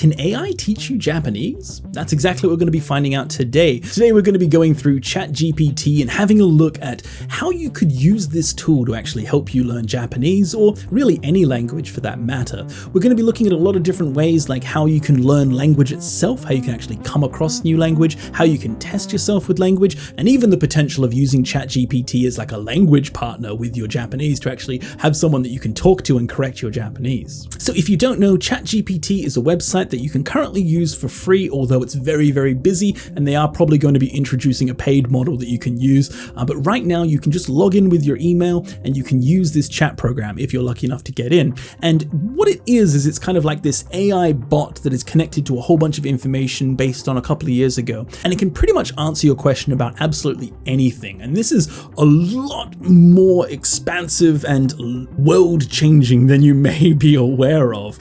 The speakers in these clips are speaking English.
Can AI teach you Japanese? That's exactly what we're going to be finding out today. Today we're going to be going through ChatGPT and having a look at how you could use this tool to actually help you learn Japanese, or really any language for that matter. We're going to be looking at a lot of different ways, like how you can learn language itself, how you can actually come across new language, how you can test yourself with language, and even the potential of using ChatGPT as like a language partner with your Japanese to actually have someone that you can talk to and correct your Japanese. So if you don't know, ChatGPT is a website that you can currently use for free, although it's very, very busy, and they are probably going to be introducing a paid model that you can use. But right now you can just log in with your email and you can use this chat program if you're lucky enough to get in. And what it is it's kind of like this AI bot that is connected to a whole bunch of information based on a couple of years ago. And it can pretty much answer your question about absolutely anything. And this is a lot more expansive and world-changing than you may be aware of.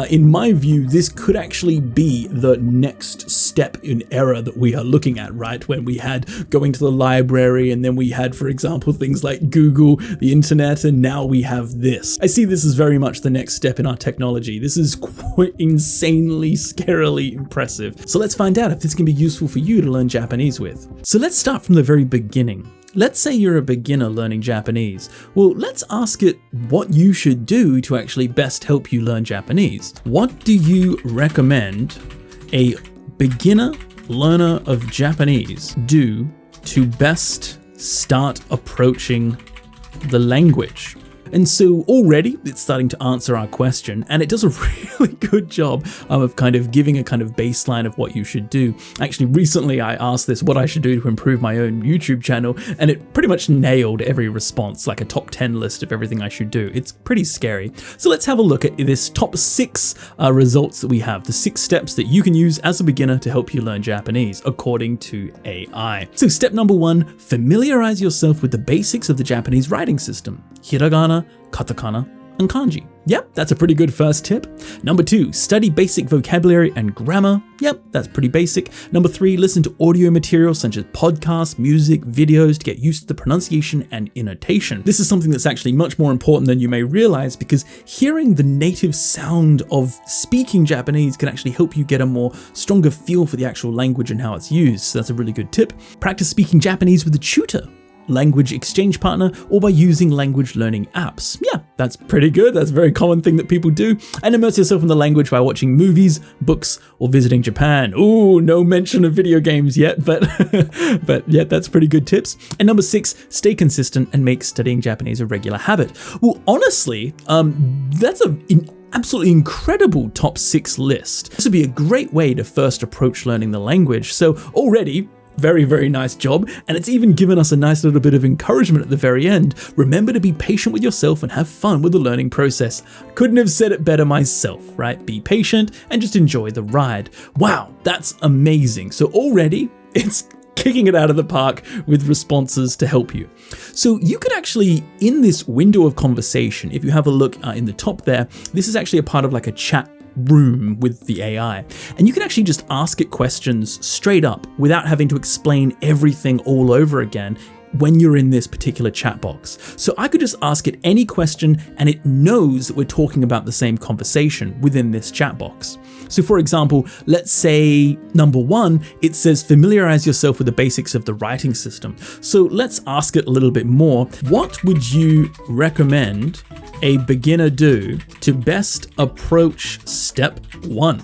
In my view, this could actually be the next step in era that we are looking at, right? When we had going to the library, and then we had, for example, things like Google, the internet, and now we have this. I see this as very much the next step in our technology. This is quite insanely, scarily impressive. So let's find out if this can be useful for you to learn Japanese with. So let's start from the very beginning. Let's say you're a beginner learning Japanese. Well, let's ask it what you should do to actually best help you learn Japanese. What do you recommend a beginner learner of Japanese do to best start approaching the language? And so already it's starting to answer our question, and it does a really good job of kind of giving a kind of baseline of what you should do. Actually, recently I asked this what I should do to improve my own YouTube channel, and it pretty much nailed every response, like a top 10 list of everything I should do. It's pretty scary. So let's have a look at this top 6 results that we have, the 6 steps that you can use as a beginner to help you learn Japanese, according to AI. So step number 1, familiarize yourself with the basics of the Japanese writing system. Hiragana, katakana, and kanji. Yep, that's a pretty good first tip. Number 2, study basic vocabulary and grammar. Yep, that's pretty basic. Number 3, listen to audio materials such as podcasts, music, videos to get used to the pronunciation and intonation. This is something that's actually much more important than you may realize, because hearing the native sound of speaking Japanese can actually help you get a more stronger feel for the actual language and how it's used. So that's a really good tip. Practice speaking Japanese with a tutor, language exchange partner, or by using language learning apps. Yeah, that's pretty good. That's a very common thing that people do. And immerse yourself in the language by watching movies, books, or visiting Japan. Ooh, no mention of video games yet, but yeah, that's pretty good tips. And number 6, stay consistent and make studying Japanese a regular habit. Well, honestly, that's an absolutely incredible top 6 list. This would be a great way to first approach learning the language. So already, very, very nice job. And it's even given us a nice little bit of encouragement at the very end. Remember to be patient with yourself and have fun with the learning process. Couldn't have said it better myself, right? Be patient and just enjoy the ride. Wow, that's amazing. So already it's kicking it out of the park with responses to help you. So you could actually, in this window of conversation, if you have a look in the top there, this is actually a part of like a chat room with the AI, and you can actually just ask it questions straight up without having to explain everything all over again when you're in this particular chat box. So I could just ask it any question and it knows that we're talking about the same conversation within this chat box. So for example, let's say number 1, it says familiarize yourself with the basics of the writing system. So let's ask it a little bit more. What would you recommend a beginner do to best approach step 1?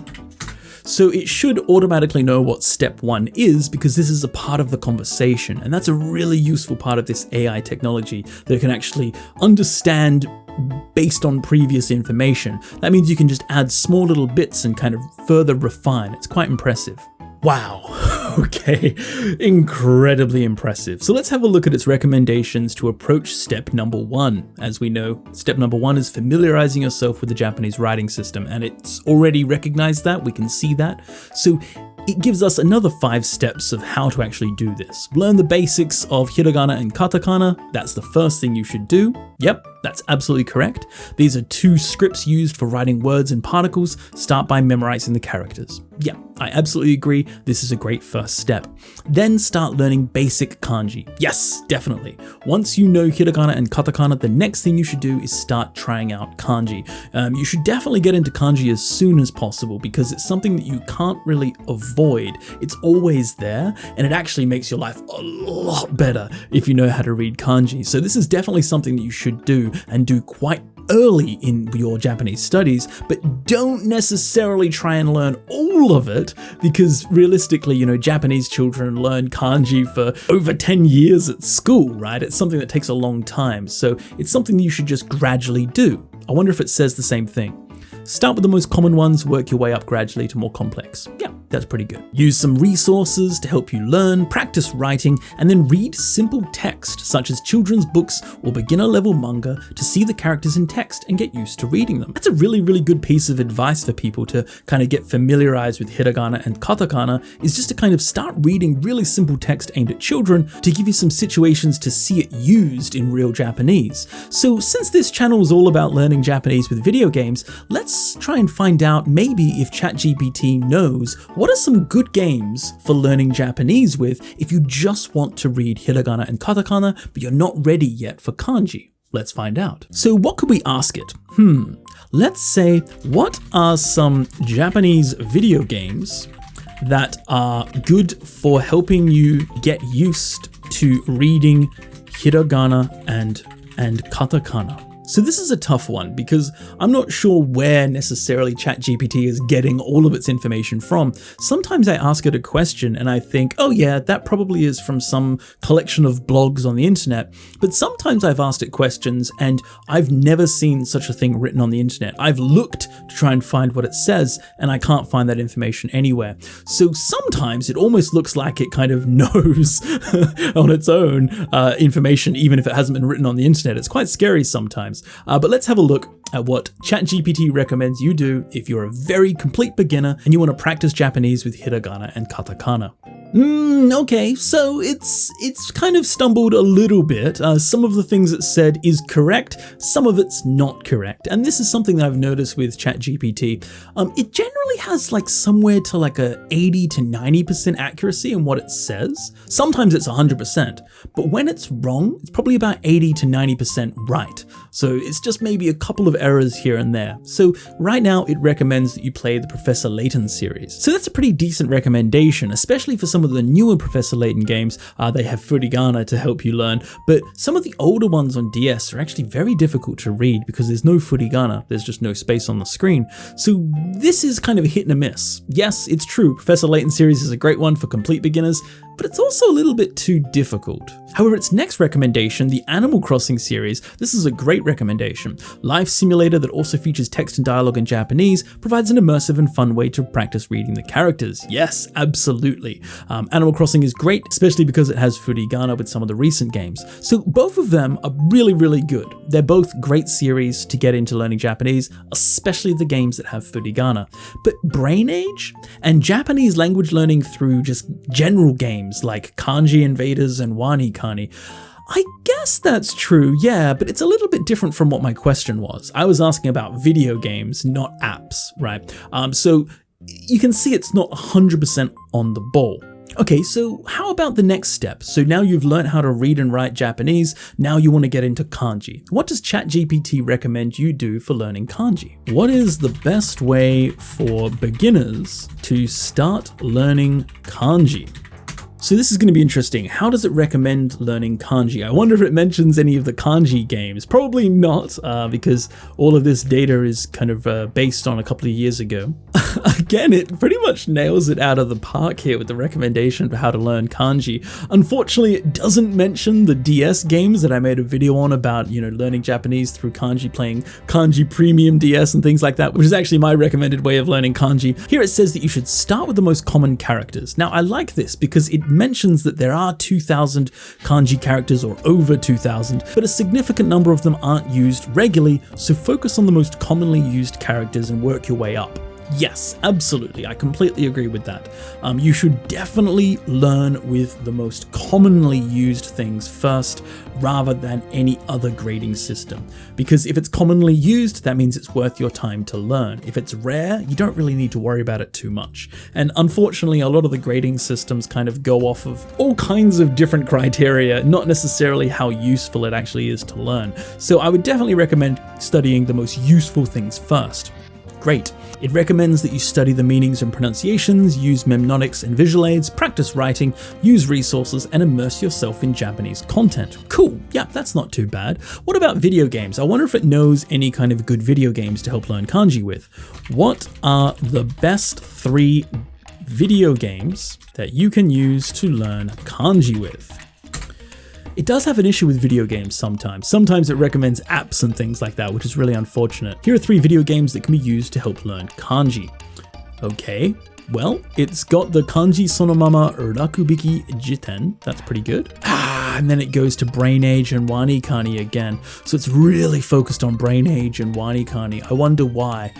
So it should automatically know what step 1 is, because this is a part of the conversation. And that's a really useful part of this AI technology, that it can actually understand based on previous information. That means you can just add small little bits and kind of further refine. It's quite impressive. Wow. Okay. Incredibly impressive. So let's have a look at its recommendations to approach step number 1. As we know, step number 1 is familiarizing yourself with the Japanese writing system, and it's already recognized that. We can see that. So it gives us another 5 steps of how to actually do this. Learn the basics of hiragana and katakana. That's the first thing you should do. Yep. that's absolutely correct. These are 2 scripts used for writing words and particles. Start by memorizing the characters. Yeah, I absolutely agree. This is a great first step. Then start learning basic kanji. Yes, definitely. Once you know hiragana and katakana, the next thing you should do is start trying out kanji. You should definitely get into kanji as soon as possible because it's something that you can't really avoid. It's always there, and it actually makes your life a lot better if you know how to read kanji. So this is definitely something that you should do and do quite early in your Japanese studies, but don't necessarily try and learn all of it because realistically, you know, Japanese children learn kanji for over 10 years at school, right? It's something that takes a long time, so it's something you should just gradually do. I wonder if it says the same thing. Start with the most common ones, work your way up gradually to more complex. Yeah, that's pretty good. Use some resources to help you learn, practice writing, and then read simple text such as children's books or beginner level manga to see the characters in text and get used to reading them. That's a really, really good piece of advice for people to kind of get familiarized with hiragana and katakana, is just to kind of start reading really simple text aimed at children to give you some situations to see it used in real Japanese. So since this channel is all about learning Japanese with video games, let's try and find out maybe if ChatGPT knows what are some good games for learning Japanese with if you just want to read hiragana and katakana, but you're not ready yet for kanji. Let's find out. So what could we ask it? Let's say, what are some Japanese video games that are good for helping you get used to reading hiragana and katakana? So this is a tough one because I'm not sure where necessarily ChatGPT is getting all of its information from. Sometimes I ask it a question and I think, oh yeah, that probably is from some collection of blogs on the internet. But sometimes I've asked it questions and I've never seen such a thing written on the internet. I've looked to try and find what it says and I can't find that information anywhere. So sometimes it almost looks like it kind of knows on its own information, even if it hasn't been written on the internet. It's quite scary sometimes. But let's have a look at what ChatGPT recommends you do if you're a very complete beginner and you want to practice Japanese with hiragana and katakana. Okay, so it's kind of stumbled a little bit. Some of the things it said is correct, some of it's not correct. And this is something that I've noticed with ChatGPT. It generally has like somewhere to like a 80 to 90% accuracy in what it says. Sometimes it's 100%, but when it's wrong, it's probably about 80 to 90% right. So it's just maybe a couple of errors here and there. So right now it recommends that you play the Professor Layton series. So that's a pretty decent recommendation, especially for some of the newer Professor Layton games. They have furigana to help you learn, but some of the older ones on DS are actually very difficult to read because there's no furigana, there's just no space on the screen. So this is kind of a hit and a miss. Yes, it's true, Professor Layton series is a great one for complete beginners, but it's also a little bit too difficult. However, its next recommendation, the Animal Crossing series, this is a great recommendation. Life simulator that also features text and dialogue in Japanese, provides an immersive and fun way to practice reading the characters. Yes, absolutely. Animal Crossing is great, especially because it has furigana with some of the recent games. So both of them are really, really good. They're both great series to get into learning Japanese, especially the games that have furigana. But Brain Age and Japanese language learning through just general games like Kanji Invaders and Wani Kani, I guess that's true, yeah, but it's a little bit different from what my question was. I was asking about video games, not apps, right? So you can see it's not 100% on the ball. Okay, so how about the next step? So now you've learned how to read and write Japanese, now you want to get into kanji. What does ChatGPT recommend you do for learning kanji? What is the best way for beginners to start learning kanji? So this is going to be interesting. How does it recommend learning kanji? I wonder if it mentions any of the kanji games. Probably not, because all of this data is kind of based on a couple of years ago. Again, it pretty much nails it out of the park here with the recommendation for how to learn kanji. Unfortunately, it doesn't mention the DS games that I made a video on about, you know, learning Japanese through kanji, playing Kanji Premium DS and things like that, which is actually my recommended way of learning kanji. Here it says that you should start with the most common characters. Now, I like this because it mentions that there are 2,000 kanji characters or over 2,000, but a significant number of them aren't used regularly, so focus on the most commonly used characters and work your way up. Yes, absolutely. I completely agree with that. You should definitely learn with the most commonly used things first rather than any other grading system. Because if it's commonly used, that means it's worth your time to learn. If it's rare, you don't really need to worry about it too much. And unfortunately, a lot of the grading systems kind of go off of all kinds of different criteria, not necessarily how useful it actually is to learn. So I would definitely recommend studying the most useful things first. Great. It recommends that you study the meanings and pronunciations, use mnemonics and visual aids, practice writing, use resources, and immerse yourself in Japanese content. Cool, yeah, that's not too bad. What about video games? I wonder if it knows any kind of good video games to help learn kanji with. What are the best 3 video games that you can use to learn kanji with? It does have an issue with video games sometimes. Sometimes it recommends apps and things like that, which is really unfortunate. Here are 3 video games that can be used to help learn kanji. Okay, well, it's got the kanji sonomama rakubiki jiten. That's pretty good. And then it goes to Brain Age and Wani Kani again. So it's really focused on Brain Age and Wani Kani. I wonder why.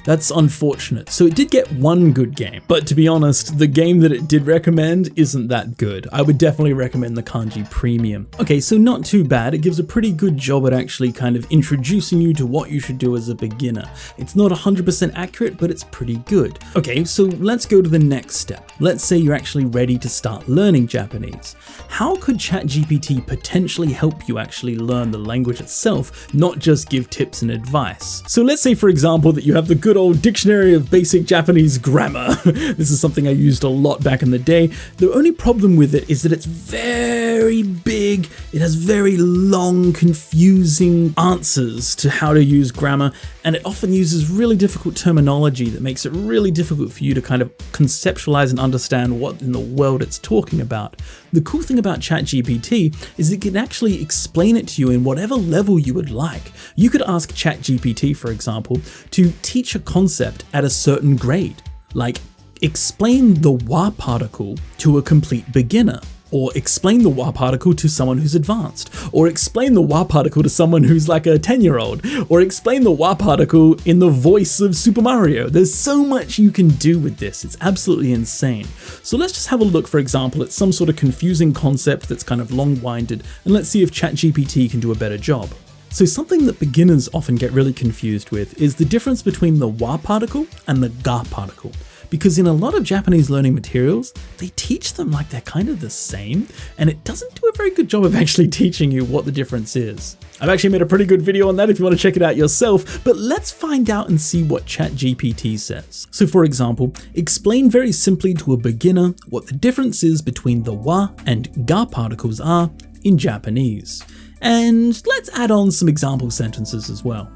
That's unfortunate. So it did get 1 good game, but to be honest, the game that it did recommend isn't that good. I would definitely recommend the Kanji Premium. Okay, so not too bad. It gives a pretty good job at actually kind of introducing you to what you should do as a beginner. It's not 100% accurate, but it's pretty good. Okay, so let's go to the next step. Let's say you're actually ready to start learning Japanese. How could ChatGPT potentially help you actually learn the language itself, not just give tips and advice? So let's say, for example, that you have the good old Dictionary of Basic Japanese Grammar. This is something I used a lot back in the day. The only problem with it is that it's very big. It has very long, confusing answers to how to use grammar, and it often uses really difficult terminology that makes it really difficult for you to kind of conceptualize and understand what in the world it's talking about. The cool thing about ChatGPT is it can actually explain it to you in whatever level you would like. You could ask ChatGPT, for example, to teach a concept at a certain grade, like explain the wa particle to a complete beginner, or explain the wa particle to someone who's advanced, or explain the wa particle to someone who's like a 10-year-old, or explain the wa particle in the voice of Super Mario. There's so much you can do with this. It's absolutely insane. So let's just have a look, for example, at some sort of confusing concept that's kind of long-winded, and let's see if ChatGPT can do a better job. So something that beginners often get really confused with is the difference between the wa particle and the ga particle. Because in a lot of Japanese learning materials, they teach them like they're kind of the same, and it doesn't do a very good job of actually teaching you what the difference is. I've actually made a pretty good video on that if you want to check it out yourself, but let's find out and see what ChatGPT says. So for example, explain very simply to a beginner what the difference is between the wa and ga particles are in Japanese. And let's add on some example sentences as well.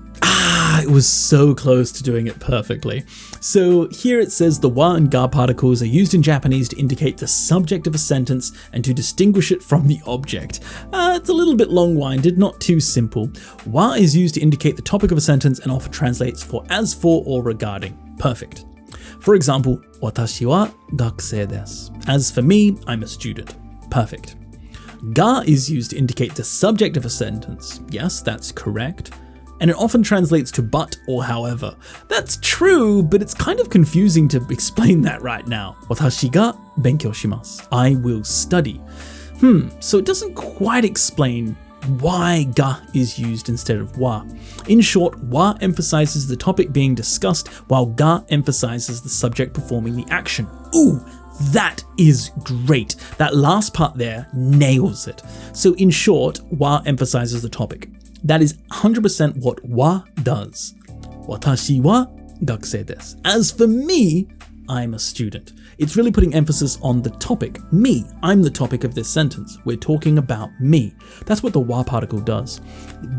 It was so close to doing it perfectly. So here it says the wa and ga particles are used in Japanese to indicate the subject of a sentence and to distinguish it from the object. It's a little bit long-winded, not too simple. Wa is used to indicate the topic of a sentence and often translates for as for or regarding. Perfect. For example, watashi wa gakusei desu. As for me, I'm a student. Perfect. Ga is used to indicate the subject of a sentence. Yes, that's correct. And it often translates to but or however. That's true, but it's kind of confusing to explain that right now. Watashi ga benkyou shimasu. I will study. So it doesn't quite explain why ga is used instead of wa. In short, wa emphasizes the topic being discussed, while ga emphasizes the subject performing the action. Ooh, that is great. That last part there nails it. So in short, wa emphasizes the topic. That is 100% what wa does. Watashi wa gakusei desu. As for me, I'm a student. It's really putting emphasis on the topic, me. I'm the topic of this sentence. We're talking about me. That's what the wa particle does.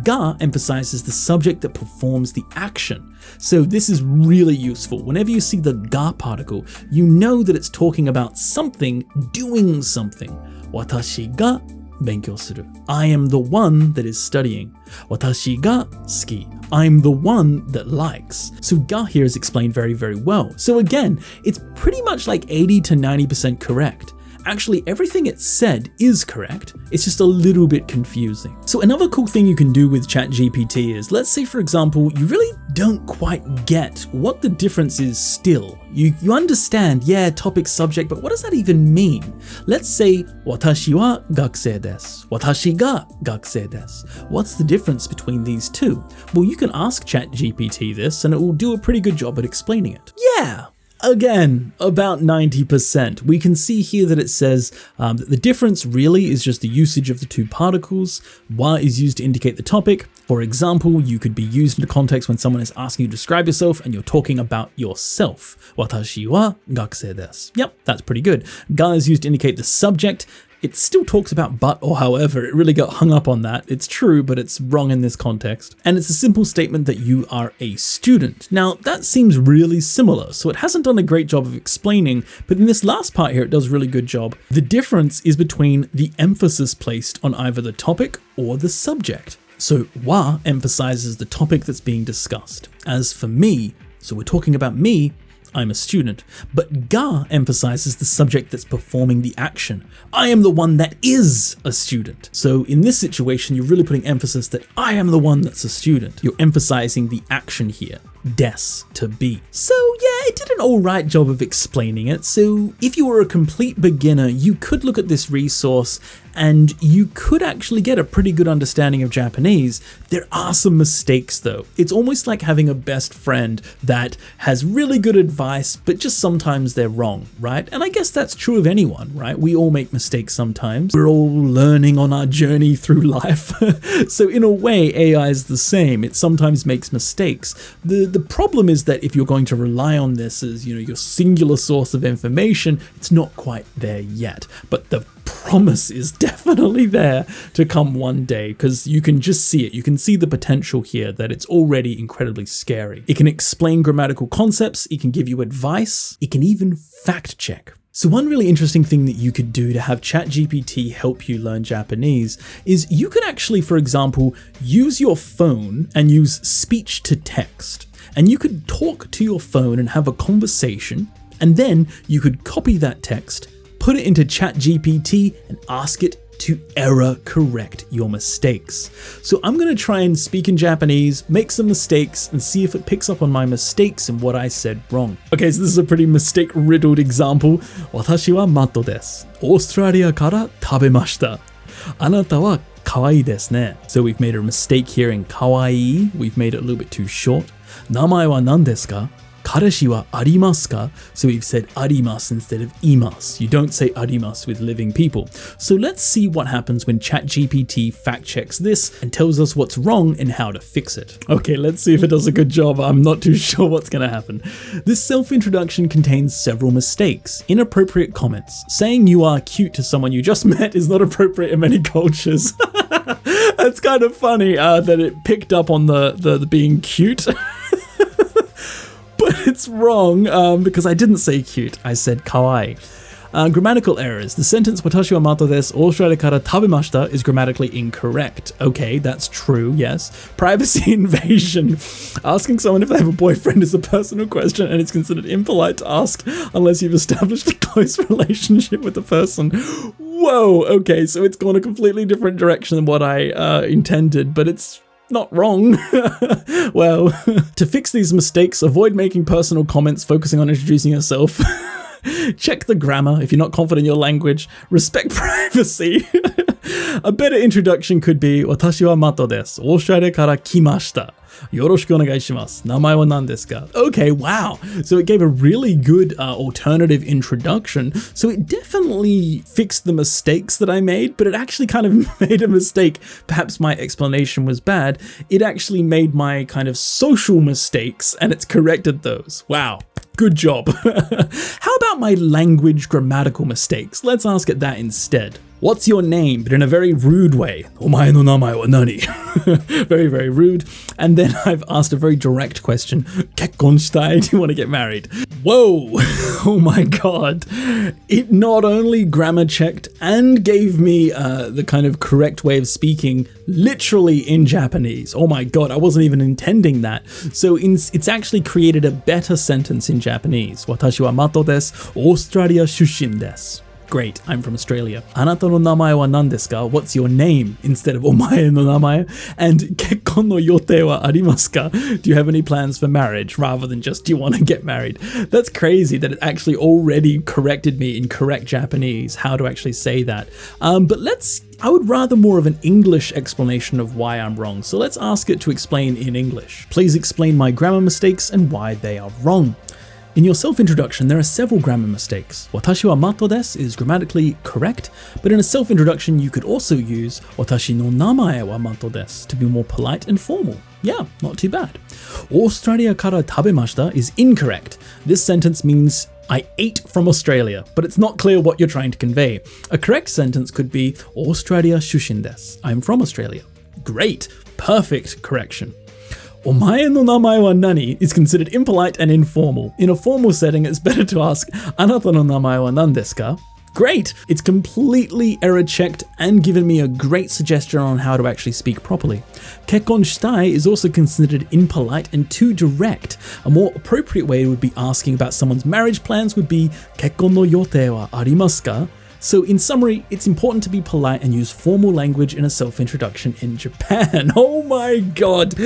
Ga emphasizes the subject that performs the action. So this is really useful. Whenever you see the ga particle, you know that it's talking about something doing something. Watashi ga benkyou suru. I am the one that is studying. Watashi ga suki. I'm the one that likes. So ga here is explained very, very well. So again, it's pretty much like 80 to 90% correct. actually everything it said is correct, it's just a little bit confusing. So another cool thing you can do with ChatGPT is, let's say for example, you really don't quite get what the difference is still. You understand, yeah, topic, subject, but what does that even mean? Let's say, watashi wa gakusei desu, watashi ga gakusei desu. What's the difference between these two? Well, you can ask ChatGPT this and it will do a pretty good job at explaining it. Yeah! Again, about 90%. We can see here that it says that the difference really is just the usage of the two particles. Wa is used to indicate the topic. For example, you could be used in a context when someone is asking you to describe yourself and you're talking about yourself. Watashi wa gakusei desu. Yep, that's pretty good. Ga is used to indicate the subject. It still talks about but or however, it really got hung up on that. It's true, but it's wrong in this context. And it's a simple statement that you are a student. Now, that seems really similar, so it hasn't done a great job of explaining, but in this last part here, it does a really good job. The difference is between the emphasis placed on either the topic or the subject. So wa emphasizes the topic that's being discussed. As for me, so we're talking about me, I'm a student, but ga emphasizes the subject that's performing the action. I am the one that is a student. So in this situation, you're really putting emphasis that I am the one that's a student. You're emphasizing the action here. Des, to be. So yeah, it did an alright job of explaining it. So if you were a complete beginner, you could look at this resource and you could actually get a pretty good understanding of Japanese. There are some mistakes though. It's almost like having a best friend that has really good advice, but just sometimes they're wrong, right? And I guess that's true of anyone, right? We all make mistakes sometimes. We're all learning on our journey through life. So in a way, AI is the same. It sometimes makes mistakes. The problem is that if you're going to rely on this as, your singular source of information, it's not quite there yet. But the promise is definitely there to come one day, because you can just see it. You can see the potential here that it's already incredibly scary. It can explain grammatical concepts, it can give you advice, it can even fact check. So one really interesting thing that you could do to have ChatGPT help you learn Japanese is you could actually, for example, use your phone and use speech to text. And you could talk to your phone and have a conversation, and then you could copy that text, put it into ChatGPT and ask it to error correct your mistakes. So I'm going to try and speak in Japanese, make some mistakes, and see if it picks up on my mistakes and what I said wrong. Okay, so this is a pretty mistake-riddled example. Watashi wa matto desu. Australia kara tabemashita. Anata wa kawaii desu ne. So we've made a mistake here in kawaii. We've made it a little bit too short. Namae wa nan desu ka? Kareshi wa arimasu ka? So we've said arimasu instead of imasu. You don't say arimasu with living people. So let's see what happens when ChatGPT fact checks this and tells us what's wrong and how to fix it. Okay, let's see if it does a good job. I'm not too sure what's going to happen. This self-introduction contains several mistakes. Inappropriate comments. Saying you are cute to someone you just met is not appropriate in many cultures. That's kind of funny that it picked up on the being cute. But it's wrong because I didn't say cute, I said kawaii. Grammatical errors. The sentence watashi wa matto desu, Australia kara tabemashita is grammatically incorrect. Okay, that's true, yes. Privacy invasion. Asking someone if they have a boyfriend is a personal question and it's considered impolite to ask unless you've established a close relationship with the person. Whoa, okay, so it's gone a completely different direction than what I intended, but it's not wrong. Well, to fix these mistakes, avoid making personal comments focusing on introducing yourself. Check the grammar if you're not confident in your language. Respect privacy. A better introduction could be Watashi wa matto desu. Australia kara kimashita. Yoroshiku onegai shimasu. Namae wa nan desu ka? Okay, wow. So it gave a really good alternative introduction. So it definitely fixed the mistakes that I made, but it actually kind of made a mistake. Perhaps my explanation was bad. It actually made my kind of social mistakes and it's corrected those. Wow. Good job. How about my language grammatical mistakes? Let's ask it that instead. What's your name? But in a very rude way. Omae no namae wa nani? Very, very rude. And then I've asked a very direct question. Kekkon shitai? Do you want to get married? Whoa. Oh my God. It not only grammar checked and gave me the kind of correct way of speaking literally in Japanese. Oh my God, I wasn't even intending that. So it's actually created a better sentence in Japanese. Watashi wa matto desu. Australia shushin desu. Great, I'm from Australia. Anata no namae wa nan desu ka? What's your name? Instead of omae no namae. And kekkon no yotei wa arimasu ka? Do you have any plans for marriage? Rather than just, do you want to get married? That's crazy that it actually already corrected me in correct Japanese, how to actually say that. But I would rather more of an English explanation of why I'm wrong. So let's ask it to explain in English. Please explain my grammar mistakes and why they are wrong. In your self-introduction, there are several grammar mistakes. Watashi wa matto desu is grammatically correct, but in a self-introduction, you could also use watashi no namae wa matto desu to be more polite and formal. Yeah, not too bad. Australia kara tabemashita is incorrect. This sentence means I ate from Australia, but it's not clear what you're trying to convey. A correct sentence could be Australia shushin desu. I'm from Australia. Great, perfect correction. Omae no namae wa nani is considered impolite and informal. In a formal setting, it's better to ask Anata no namae wa nan desu ka? Great! It's completely error checked and given me a great suggestion on how to actually speak properly. Kekkon shitai is also considered impolite and too direct. A more appropriate way would be asking about someone's marriage plans would be Kekkon no yotei wa arimasu ka? So in summary, it's important to be polite and use formal language in a self-introduction in Japan. Oh my god,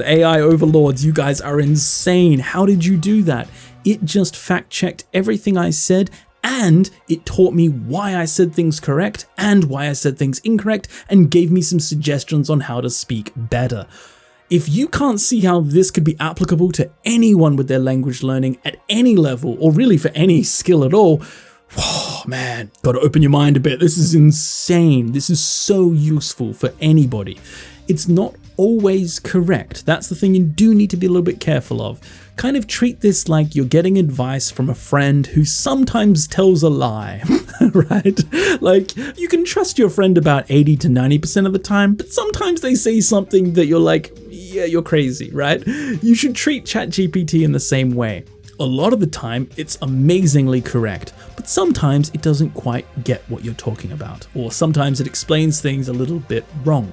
AI overlords, you guys are insane. How did you do that? It just fact-checked everything I said, and it taught me why I said things correct and why I said things incorrect, and gave me some suggestions on how to speak better. If you can't see how this could be applicable to anyone with their language learning at any level, or really for any skill at all, oh man, gotta open your mind a bit. This is insane. This is so useful for anybody. It's not always correct. That's the thing you do need to be a little bit careful of. Kind of treat this like you're getting advice from a friend who sometimes tells a lie, right? Like, you can trust your friend about 80 to 90% of the time, but sometimes they say something that you're like, yeah, you're crazy, right? You should treat ChatGPT in the same way. A lot of the time, it's amazingly correct, but sometimes it doesn't quite get what you're talking about, or sometimes it explains things a little bit wrong.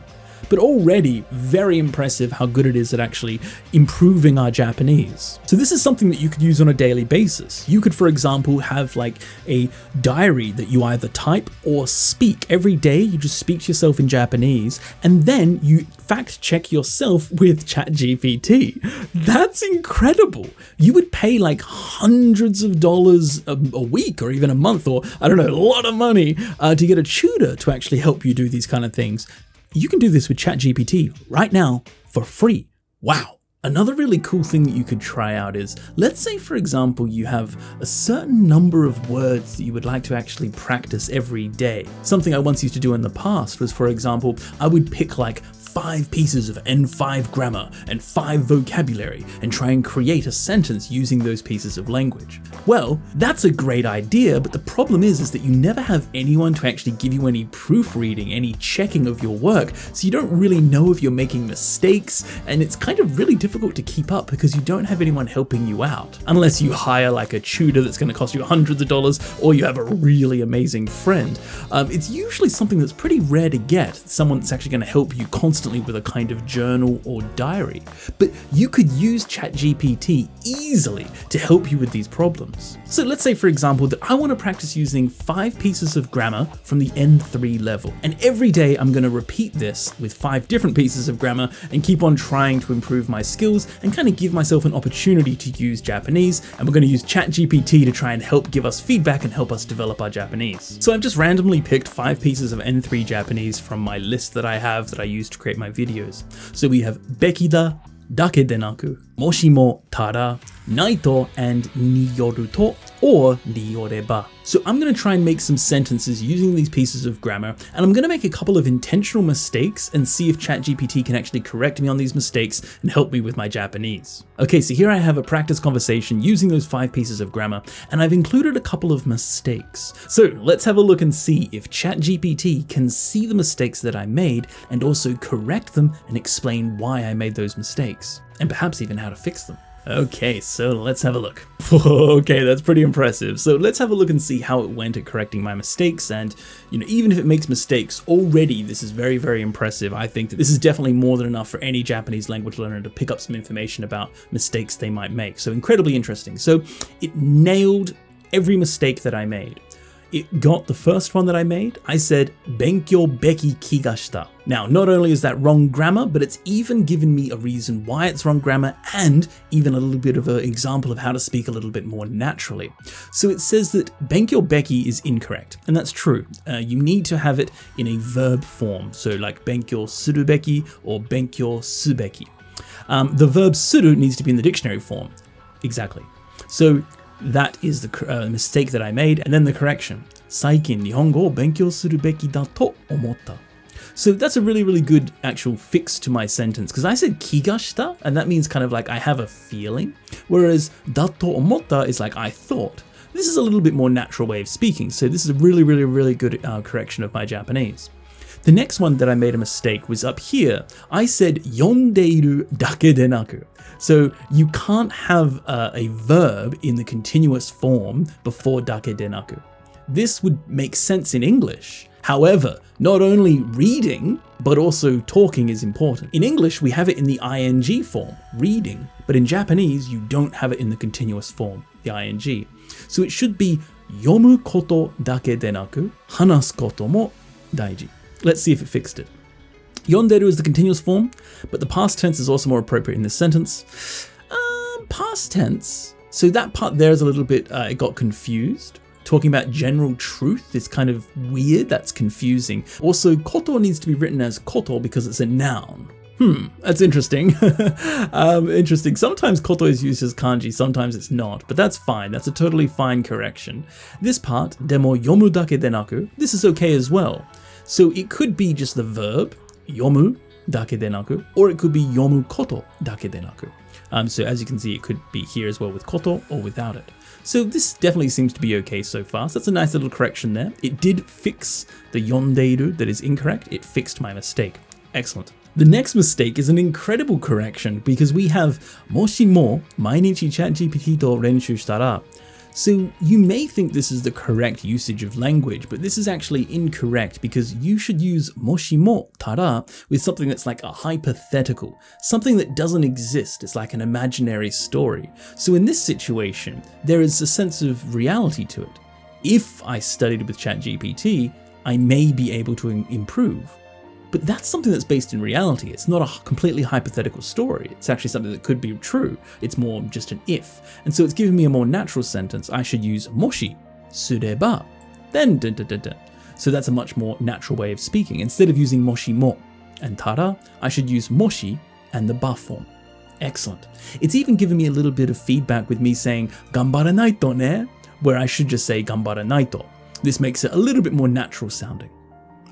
But already very impressive how good it is at actually improving our Japanese. So this is something that you could use on a daily basis. You could, for example, have like a diary that you either type or speak. Every day you just speak to yourself in Japanese, and then you fact check yourself with ChatGPT. That's incredible. You would pay like hundreds of dollars a week or even a month, or I don't know, a lot of money to get a tutor to actually help you do these kind of things. You can do this with ChatGPT right now for free. Wow. Another really cool thing that you could try out is, let's say for example, you have a certain number of words that you would like to actually practice every day. Something I once used to do in the past was, for example, I would pick like 5 pieces of N5 grammar and 5 vocabulary and try and create a sentence using those pieces of language. Well, that's a great idea, but the problem is that you never have anyone to actually give you any proofreading, any checking of your work, so you don't really know if you're making mistakes, and it's kind of really difficult to keep up because you don't have anyone helping you out. Unless you hire like a tutor that's going to cost you hundreds of dollars, or you have a really amazing friend. It's usually something that's pretty rare to get, someone that's actually going to help you constantly with a kind of journal or diary. But you could use ChatGPT easily to help you with these problems. So let's say, for example, that I want to practice using 5 pieces of grammar from the N3 level. And every day I'm going to repeat this with 5 different pieces of grammar and keep on trying to improve my skills and kind of give myself an opportunity to use Japanese. And we're going to use ChatGPT to try and help give us feedback and help us develop our Japanese. So I've just randomly picked 5 pieces of N3 Japanese from my list that I have that I use to create my videos. So we have bekida, dake de naku, moshimo, tara, naito, and niyoru to, or niyoreba. So I'm going to try and make some sentences using these pieces of grammar, and I'm going to make a couple of intentional mistakes and see if ChatGPT can actually correct me on these mistakes and help me with my Japanese. Okay, so here I have a practice conversation using those 5 pieces of grammar, and I've included a couple of mistakes. So let's have a look and see if ChatGPT can see the mistakes that I made and also correct them and explain why I made those mistakes, and perhaps even how to fix them. Okay, so let's have a look. Okay, that's pretty impressive. So let's have a look and see how it went at correcting my mistakes. And, you know, even if it makes mistakes, already this is very, very impressive. I think that this is definitely more than enough for any Japanese language learner to pick up some information about mistakes they might make. So incredibly interesting. So it nailed every mistake that I made. It got the first one that I made. I said, Benkyou beki kiga shita. Now, not only is that wrong grammar, but it's even given me a reason why it's wrong grammar and even a little bit of an example of how to speak a little bit more naturally. So it says that Benkyou beki is incorrect, and that's true. You need to have it in a verb form, so like Benkyou surubeki or Benkyou subeki. The verb suru needs to be in the dictionary form. Exactly. So that is the mistake that I made, and then the correction. Saikin nihongo o benkyou suru beki da to omotta. So that's a really, really good actual fix to my sentence, because I said kiga shita, and that means kind of like I have a feeling, whereas da to omotta is like I thought. This is a little bit more natural way of speaking, so this is a really, really, really good correction of my Japanese. The next one that I made a mistake was up here. I said yondeiru dake de naku. So you can't have a verb in the continuous form before dake de naku. This would make sense in English. However, not only reading, but also talking is important. In English, we have it in the ing form, reading, but in Japanese, you don't have it in the continuous form, the ing. So it should be yomu koto dake de naku, hanasu koto mo daiji. Let's see if it fixed it. Yonderu is the continuous form, but the past tense is also more appropriate in this sentence. Past tense. So that part there is a little bit, it got confused. Talking about general truth is kind of weird, that's confusing. Also, koto needs to be written as koto because it's a noun. That's interesting. Interesting. Sometimes koto is used as kanji, sometimes it's not, but that's fine. That's a totally fine correction. This part, demo yomu dake de naku, this is okay as well. So it could be just the verb, yomu dake de naku, or it could be yomu koto dake de naku. So as you can see, it could be here as well with koto or without it. So this definitely seems to be okay so far. So that's a nice little correction there. It did fix the yondeiru that is incorrect. It fixed my mistake. Excellent. The next mistake is an incredible correction because we have moshi mo mainichi ChatGPT to renshu shitara. So you may think this is the correct usage of language, but this is actually incorrect because you should use moshi mo tara with something that's like a hypothetical, something that doesn't exist. It's like an imaginary story. So in this situation, there is a sense of reality to it. If I studied with ChatGPT, I may be able to improve. But that's something that's based in reality. It's not a completely hypothetical story. It's actually something that could be true. It's more just an if. And so it's giving me a more natural sentence. I should use moshi, sureba, then da da da da. So that's a much more natural way of speaking. Instead of using moshi mo and tara, I should use moshi and the ba form. Excellent. It's even given me a little bit of feedback with me saying ganbaranai to ne, where I should just say ganbaranai to. This makes it a little bit more natural sounding.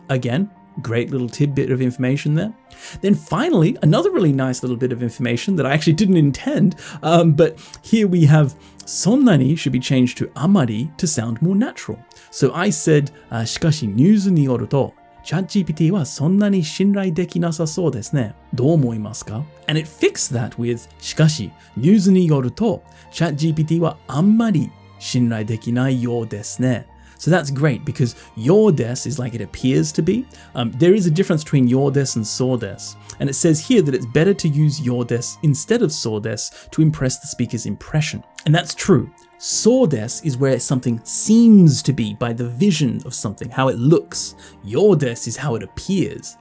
Again, great little tidbit of information there. Then finally, another really nice little bit of information that I actually didn't intend, but here we have sonnani should be changed to amari to sound more natural. So I said, shikashi nyuzu ni yoru to, ChatGPT wa sonnani shinrai deki nasasou desu ne. Dou omoimasu ka? And it fixed that with, shikashi nyuzu ni yoru to, ChatGPT wa ammari shinrai dekinai you desu ne. So that's great because your desu is like it appears to be. There is a difference between your desu and so desu. And it says here that it's better to use your desu instead of so desu to impress the speaker's impression. And that's true. So desu is where something seems to be by the vision of something, how it looks. Your desu is how it appears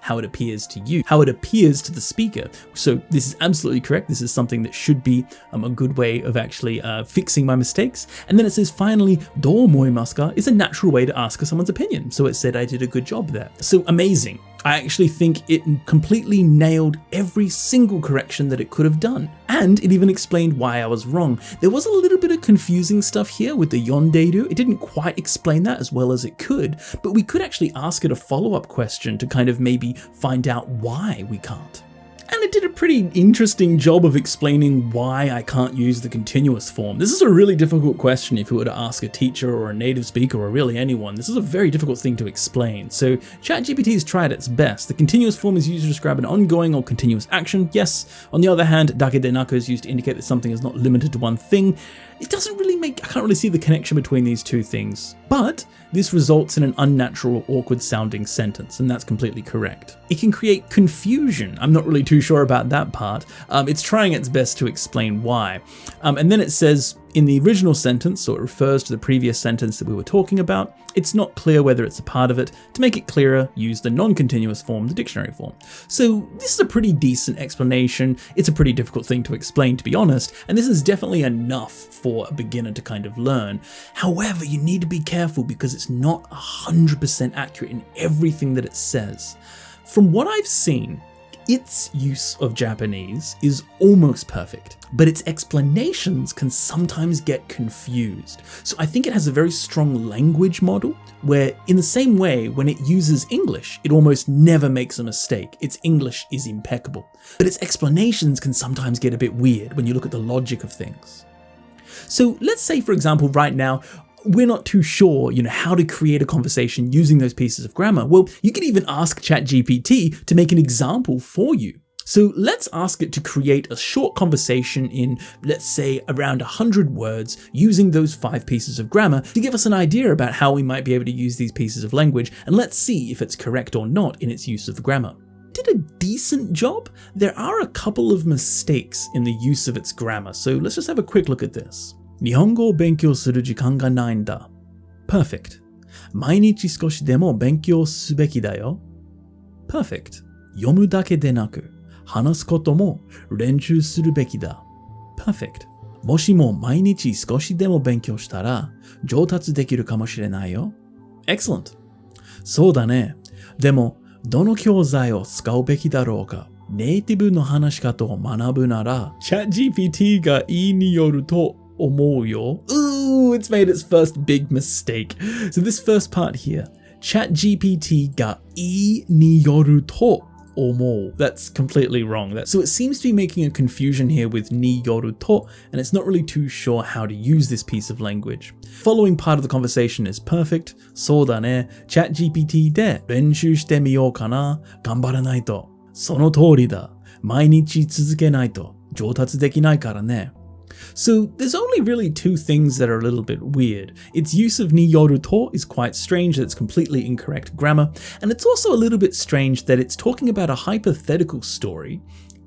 to you, how it appears to the speaker. So this is absolutely correct. This is something that should be a good way of actually fixing my mistakes. And then it says finally, dou omoimasu ka is a natural way to ask for someone's opinion. So it said I did a good job there. So amazing. I actually think it completely nailed every single correction that it could have done. And it even explained why I was wrong. There was a little bit of confusing stuff here with the yondeiru. It didn't quite explain that as well as it could, but we could actually ask it a follow-up question to kind of maybe find out why we can't. And it did a pretty interesting job of explaining why I can't use the continuous form. This is a really difficult question if you were to ask a teacher or a native speaker or really anyone. This is a very difficult thing to explain. So ChatGPT has tried its best. The continuous form is used to describe an ongoing or continuous action, yes. On the other hand, dake de naku is used to indicate that something is not limited to one thing. It doesn't really I can't really see the connection between these two things. But this results in an unnatural, awkward sounding sentence, and that's completely correct. It can create confusion. I'm not really too sure about that part. It's trying its best to explain why. And then it says, in the original sentence, so it refers to the previous sentence that we were talking about, it's not clear whether it's a part of it. To make it clearer, use the non-continuous form, the dictionary form. So this is a pretty decent explanation. It's a pretty difficult thing to explain, to be honest, and this is definitely enough for a beginner to kind of learn. However, you need to be careful because it's not 100% accurate in everything that it says. From what I've seen, its use of Japanese is almost perfect, but its explanations can sometimes get confused. So I think it has a very strong language model where, in the same way, when it uses English, it almost never makes a mistake. Its English is impeccable. But its explanations can sometimes get a bit weird when you look at the logic of things. So let's say, for example, right now, we're not too sure, how to create a conversation using those pieces of grammar. Well, you can even ask ChatGPT to make an example for you. So let's ask it to create a short conversation in, let's say, around 100 words using those 5 pieces of grammar to give us an idea about how we might be able to use these pieces of language, and let's see if it's correct or not in its use of grammar. Did a decent job. There are a couple of mistakes in the use of its grammar, so let's just have a quick look at this. 日本語を勉強する時間がないんだ。Perfect. 毎日少しでも勉強すべきだよ。Perfect. 読むだけでなく、話すことも練習するべきだ。Perfect. もしも毎日少しでも勉強したら上達できるかもしれないよ。Excellent. そうだね。でも、どの教材を使うべきだろうか。ネイティブの話し方を学ぶなら、ChatGPT がいいによると思うよ。Ooh, it's made its first big mistake. So this first part here, ChatGPT がいいによると思う. That's completely wrong. So it seems to be making a confusion here with によると, and it's not really too sure how to use this piece of language. Following part of the conversation is perfect. そうだね。ChatGPT で練習してみようかな。頑張らないと。その通りだ。毎日続けないと上達できないからね。So there's only really 2 things that are a little bit weird. Its use of ni yoru to is quite strange, that it's completely incorrect grammar, and it's also a little bit strange that it's talking about a hypothetical story.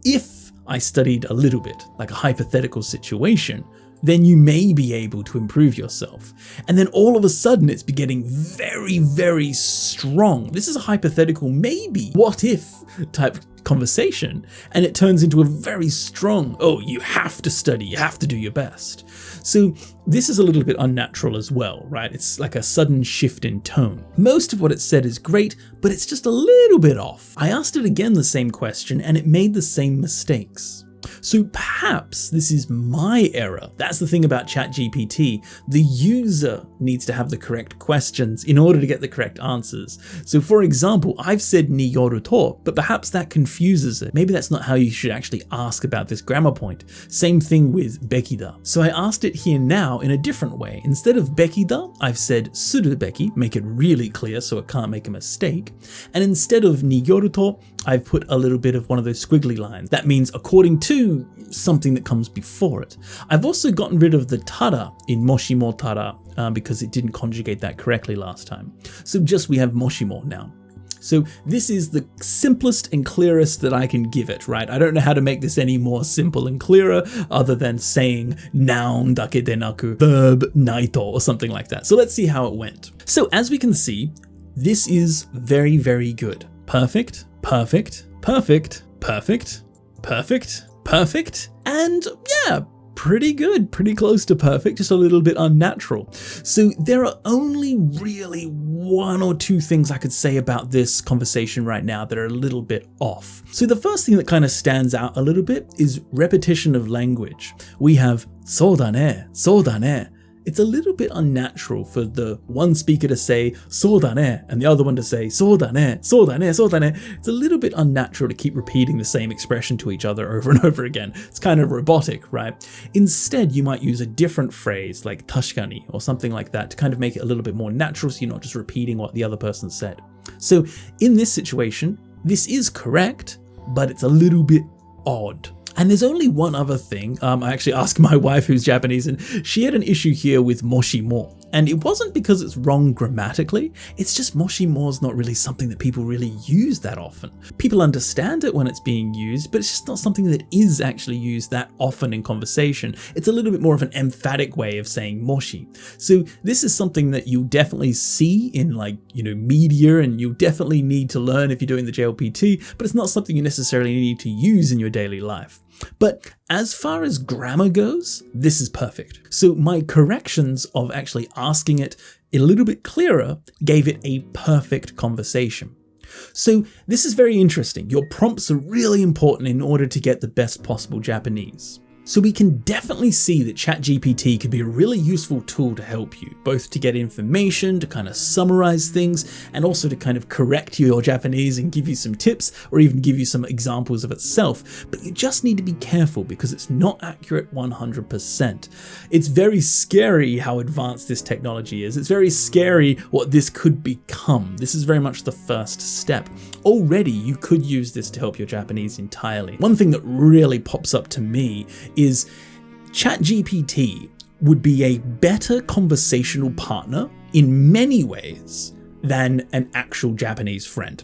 If I studied a little bit, like a hypothetical situation, then you may be able to improve yourself. And then all of a sudden it's getting very, very strong. This is a hypothetical maybe, what if type conversation, and it turns into a very strong, oh, you have to study, you have to do your best. So this is a little bit unnatural as well, right? It's like a sudden shift in tone. Most of what it said is great, but it's just a little bit off. I asked it again the same question and it made the same mistakes. So perhaps this is my error. That's the thing about ChatGPT. The user needs to have the correct questions in order to get the correct answers. So for example, I've said ni yoru to, but perhaps that confuses it. Maybe that's not how you should actually ask about this grammar point. Same thing with bekida. So I asked it here now in a different way. Instead of bekida, I've said suru beki, make it really clear so it can't make a mistake. And instead of ni yoru to, I've put a little bit of one of those squiggly lines. That means according to something that comes before it. I've also gotten rid of the tada in moshimo tada because it didn't conjugate that correctly last time. So just we have moshimo now. So this is the simplest and clearest that I can give it, right? I don't know how to make this any more simple and clearer other than saying noun dake denaku, verb naito or something like that. So let's see how it went. So as we can see, this is very, very good. Perfect, perfect, perfect, perfect, perfect, perfect, and yeah, pretty good, pretty close to perfect, just a little bit unnatural. So there are only really 1 or 2 things I could say about this conversation right now that are a little bit off. So the first thing that kind of stands out a little bit is repetition of language. We have so da ne, so da ne. It's a little bit unnatural for the one speaker to say so da ne and the other one to say so da ne, so da ne, so da ne. It's a little bit unnatural to keep repeating the same expression to each other over and over again. It's kind of robotic, right? Instead, you might use a different phrase like tashikani or something like that to kind of make it a little bit more natural so you're not just repeating what the other person said. So in this situation, this is correct, but it's a little bit odd. And there's only one other thing. I actually asked my wife, who's Japanese, and she had an issue here with moshimo. And it wasn't because it's wrong grammatically, it's just moshi mo is not really something that people really use that often. People understand it when it's being used, but it's just not something that is actually used that often in conversation. It's a little bit more of an emphatic way of saying moshi. So this is something that you definitely see in media, and you definitely need to learn if you're doing the JLPT, but it's not something you necessarily need to use in your daily life. But as far as grammar goes, this is perfect. So my corrections of actually asking it a little bit clearer gave it a perfect conversation. So this is very interesting. Your prompts are really important in order to get the best possible Japanese. So we can definitely see that ChatGPT could be a really useful tool to help you, both to get information, to kind of summarize things, and also to kind of correct your Japanese and give you some tips, or even give you some examples of itself. But you just need to be careful because it's not accurate 100%. It's very scary how advanced this technology is. It's very scary what this could become. This is very much the first step. Already you could use this to help your Japanese entirely. One thing that really pops up to me is ChatGPT would be a better conversational partner in many ways than an actual Japanese friend.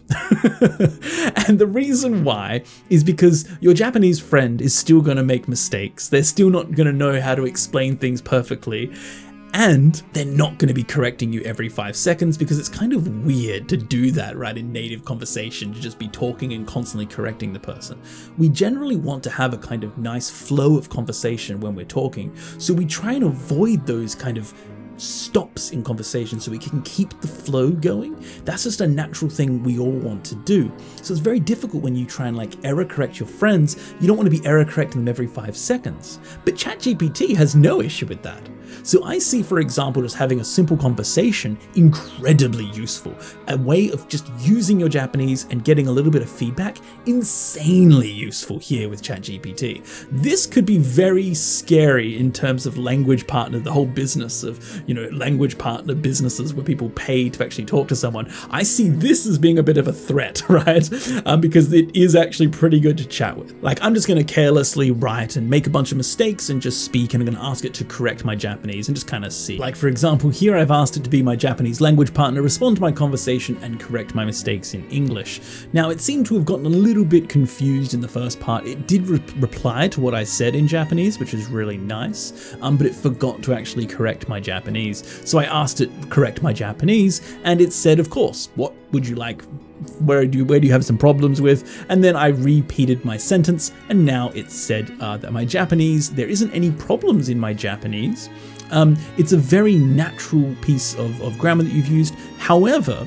And the reason why is because your Japanese friend is still going to make mistakes. They're still not going to know how to explain things perfectly. And they're not going to be correcting you every 5 seconds because it's kind of weird to do that, right, in native conversation, to just be talking and constantly correcting the person. We generally want to have a kind of nice flow of conversation when we're talking, so we try and avoid those kind of stops in conversation so we can keep the flow going. That's just a natural thing we all want to do. So it's very difficult when you try and error correct your friends. You don't want to be error correcting them every 5 seconds. But ChatGPT has no issue with that. So I see, for example, just having a simple conversation incredibly useful. A way of just using your Japanese and getting a little bit of feedback, insanely useful here with ChatGPT. This could be very scary in terms of language partner, the whole business of, language partner businesses where people pay to actually talk to someone. I see this as being a bit of a threat, right? Because it is actually pretty good to chat with. I'm just going to carelessly write and make a bunch of mistakes and just speak, and I'm going to ask it to correct my Japanese and just kind of see. For example, here I've asked it to be my Japanese language partner, respond to my conversation, and correct my mistakes in English. Now, it seemed to have gotten a little bit confused in the first part. It did reply to what I said in Japanese, which is really nice, but it forgot to actually correct my Japanese. So I asked it to correct my Japanese, and it said, of course, what would you like? Where do you have some problems with? And then I repeated my sentence, and now it said that my Japanese, there isn't any problems in my Japanese. It's a very natural piece of grammar that you've used. However,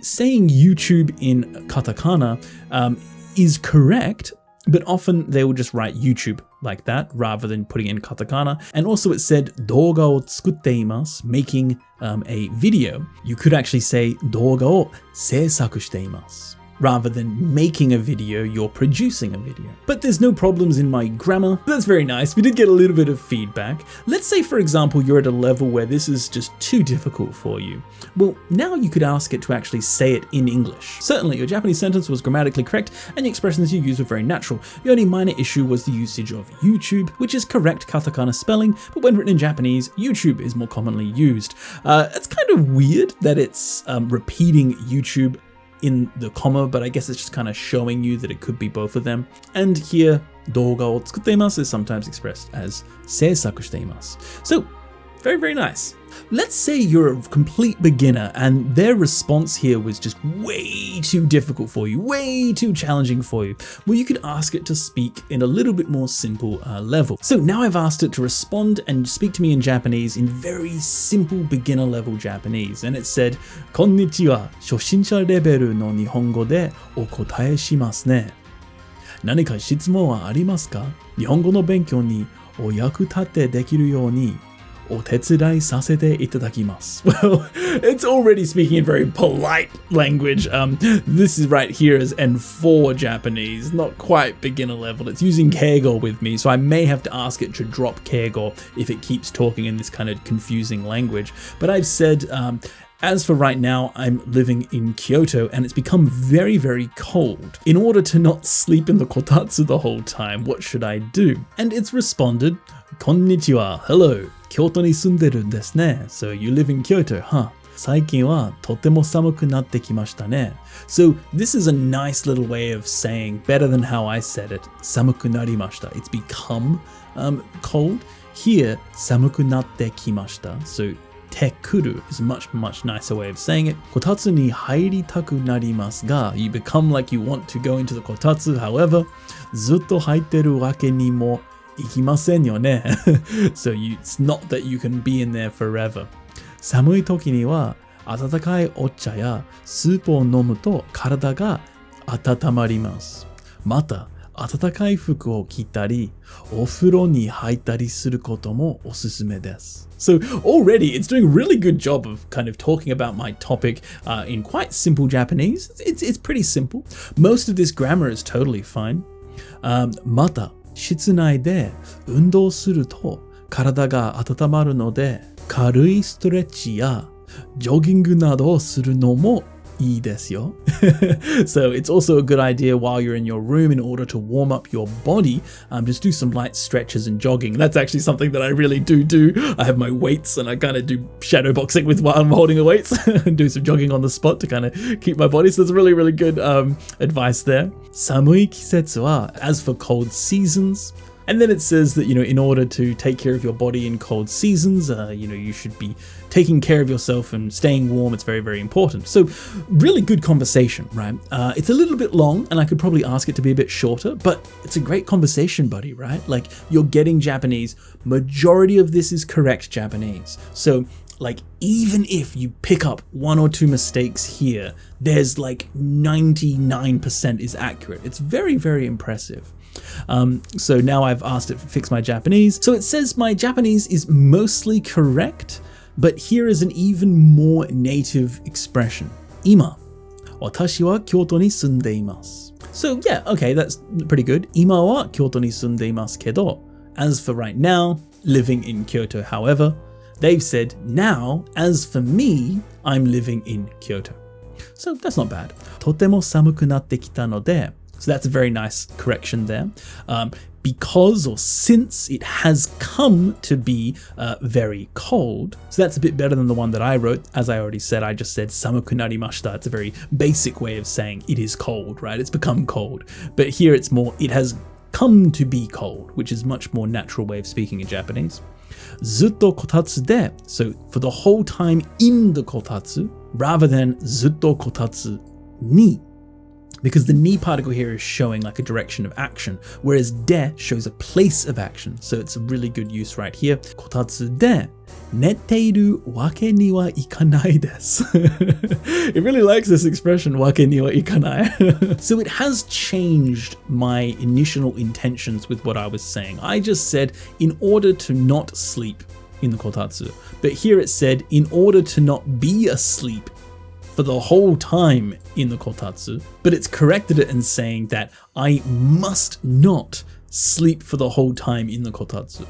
saying YouTube in katakana is correct, but often they will just write YouTube like that rather than putting in katakana. And also it said "doga o tsukutte imasu," making a video. You could actually say "doga o seisaku shite imasu." Rather than making a video, you're producing a video. But there's no problems in my grammar. That's very nice. We did get a little bit of feedback. Let's say, for example, you're at a level where this is just too difficult for you. Well, now you could ask it to actually say it in English. Certainly, your Japanese sentence was grammatically correct and the expressions you used were very natural. The only minor issue was the usage of YouTube, which is correct katakana spelling, but when written in Japanese, YouTube is more commonly used. It's kind of weird that it's repeating YouTube in the comma, but I guess it's just kind of showing you that it could be both of them. And here, "doga o tsukutte imasu" is sometimes expressed as "seisaku shite imasu." So, very, very nice. Let's say you're a complete beginner and their response here was just way too difficult for you, way too challenging for you. Well, you could ask it to speak in a little bit more simple level. So now I've asked it to respond and speak to me in Japanese in very simple beginner level Japanese. And it said, "Konnichiwa, shoshinsha level no nihongo de o kotae shimasu ne. Nani ka shitsumon wa arimasu ka? Nihongo no benkyou ni o yakutatte dekiru you ni well, it's already speaking in very polite language. This is right here as N4 Japanese, not quite beginner level. It's using keigo with me, so I may have to ask it to drop keigo if it keeps talking in this kind of confusing language. But I've said, As for right now, I'm living in Kyoto and it's become very, very cold. In order to not sleep in the kotatsu the whole time, what should I do? And it's responded, Konnichiwa, hello, Kyoto ni sunderu desu ne. So you live in Kyoto, huh? 最近はとても寒くなってきましたね. So this is a nice little way of saying, better than how I said it, 寒くなりました. It's become cold. Here, 寒くなってきました. So tekuru is a much nicer way of saying it. こたつに入りたくなりますが, you become like you want to go into the kotatsu. However, ずっと入ってるわけにもいきませんよね. So it's not that you can be in there forever. 寒い時には温かいお茶やスープを飲むと体が温まります。また、暖かい服を着たり、お風呂に入ったりすることもおすすめです。So already it's doing a really good job of kind of talking about my topic in quite simple Japanese. It's pretty simple. Most of this grammar is totally fine. また、室内で運動すると体が温まるので、軽いストレッチやジョギングなどをするのもいいですよ. So it's also a good idea while you're in your room in order to warm up your body, just do some light stretches and jogging. That's actually something that I really do. I have my weights and I kind of do shadow boxing with while I'm holding the weights and do some jogging on the spot to kind of keep my body. So there's really good advice there. 寒い季節は, as for cold seasons, and then it says that, in order to take care of your body in cold seasons, you should be taking care of yourself and staying warm. It's very important. So really good conversation, right? It's a little bit long and I could probably ask it to be a bit shorter, but it's a great conversation buddy, right? Like you're getting Japanese. Majority of this is correct Japanese. So like even if you pick up one or two mistakes here, there's like 99% is accurate. It's very impressive. So now I've asked it to fix my Japanese. So it says my Japanese is mostly correct, but here is an even more native expression. 今、私は京都に住んでいます. So yeah, okay, that's pretty good. 今は京都に住んでいますけど, as for right now, living in Kyoto. However, they've said now, as for me, I'm living in Kyoto. So that's not bad. とても寒くなってきたので, so that's a very nice correction there. Because or since it has come to be very cold. So that's a bit better than the one that I wrote. As I already said, I just said samuku narimashita. It's a very basic way of saying it is cold, right? It's become cold. But here it's more, it has come to be cold, which is much more natural way of speaking in Japanese. ずっとこたつで, so for the whole time in the kotatsu, rather than ずっとこたつに. Because the ni particle here is showing like a direction of action, whereas de shows a place of action. So it's a really good use right here. こたつで寝ているわけにはいかないです. It really likes this expression, わけにはいかない. So it has changed my initial intentions with what I was saying. I just said in order to not sleep in the kotatsu. But here it said in order to not be asleep for the whole time in the kotatsu, but it's corrected it and saying that I must not sleep for the whole time in the kotatsu.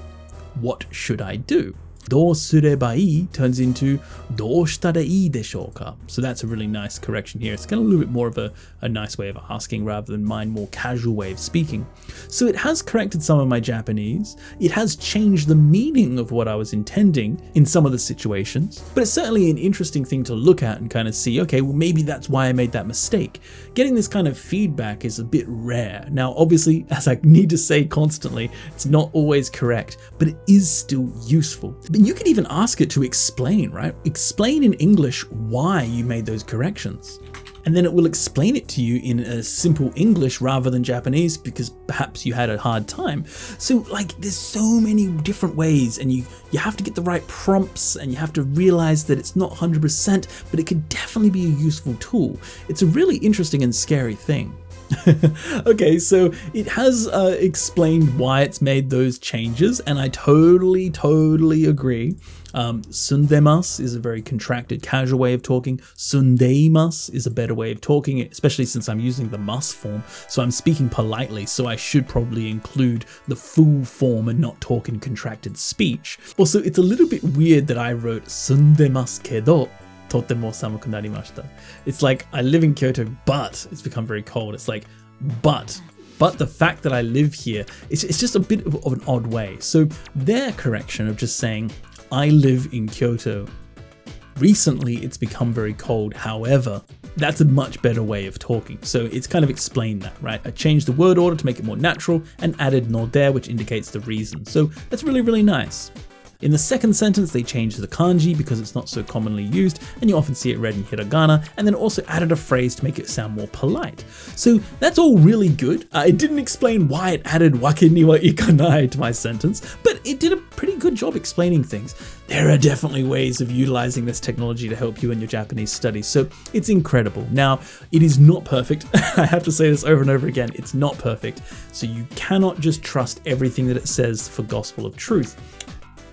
What should I do? どうすればいい turns into どうしたらいいでしょうか? So that's a really nice correction here. It's kind of a little bit more of a nice way of asking rather than my more casual way of speaking. So it has corrected some of my Japanese. It has changed the meaning of what I was intending in some of the situations. But it's certainly an interesting thing to look at and kind of see, okay, well, maybe that's why I made that mistake. Getting this kind of feedback is a bit rare. Now, obviously, as I need to say constantly, it's not always correct, but it is still useful. But you could even ask it to explain, right? Explain in English why you made those corrections. And then it will explain it to you in a simple English rather than Japanese because perhaps you had a hard time. So like there's so many different ways and you have to get the right prompts and you have to realize that it's not 100%, but it could definitely be a useful tool. It's a really interesting and scary thing. Okay, so it has explained why it's made those changes, and I totally agree. Sundemasu is a very contracted, casual way of talking. Sundeimasu is a better way of talking, especially since I'm using the mas form, so I'm speaking politely, so I should probably include the full form and not talk in contracted speech. Also, it's a little bit weird that I wrote sundemasu kedo totemo samuku narimashita. It's like, I live in Kyoto, but it's become very cold. It's like, but the fact that I live here, it's just a bit of an odd way. So their correction of just saying, I live in Kyoto, recently it's become very cold, however, that's a much better way of talking. So it's kind of explained that, right? I changed the word order to make it more natural and added no there, which indicates the reason. So that's really, really nice. In the second sentence, they changed the kanji because it's not so commonly used, and you often see it read in hiragana, and then also added a phrase to make it sound more polite. So that's all really good. It didn't explain why it added wake ni wa ikanai to my sentence, but it did a pretty good job explaining things. There are definitely ways of utilizing this technology to help you in your Japanese studies, so it's incredible. Now, it is not perfect. I have to say this over and over again. It's not perfect, so you cannot just trust everything that it says for gospel of truth.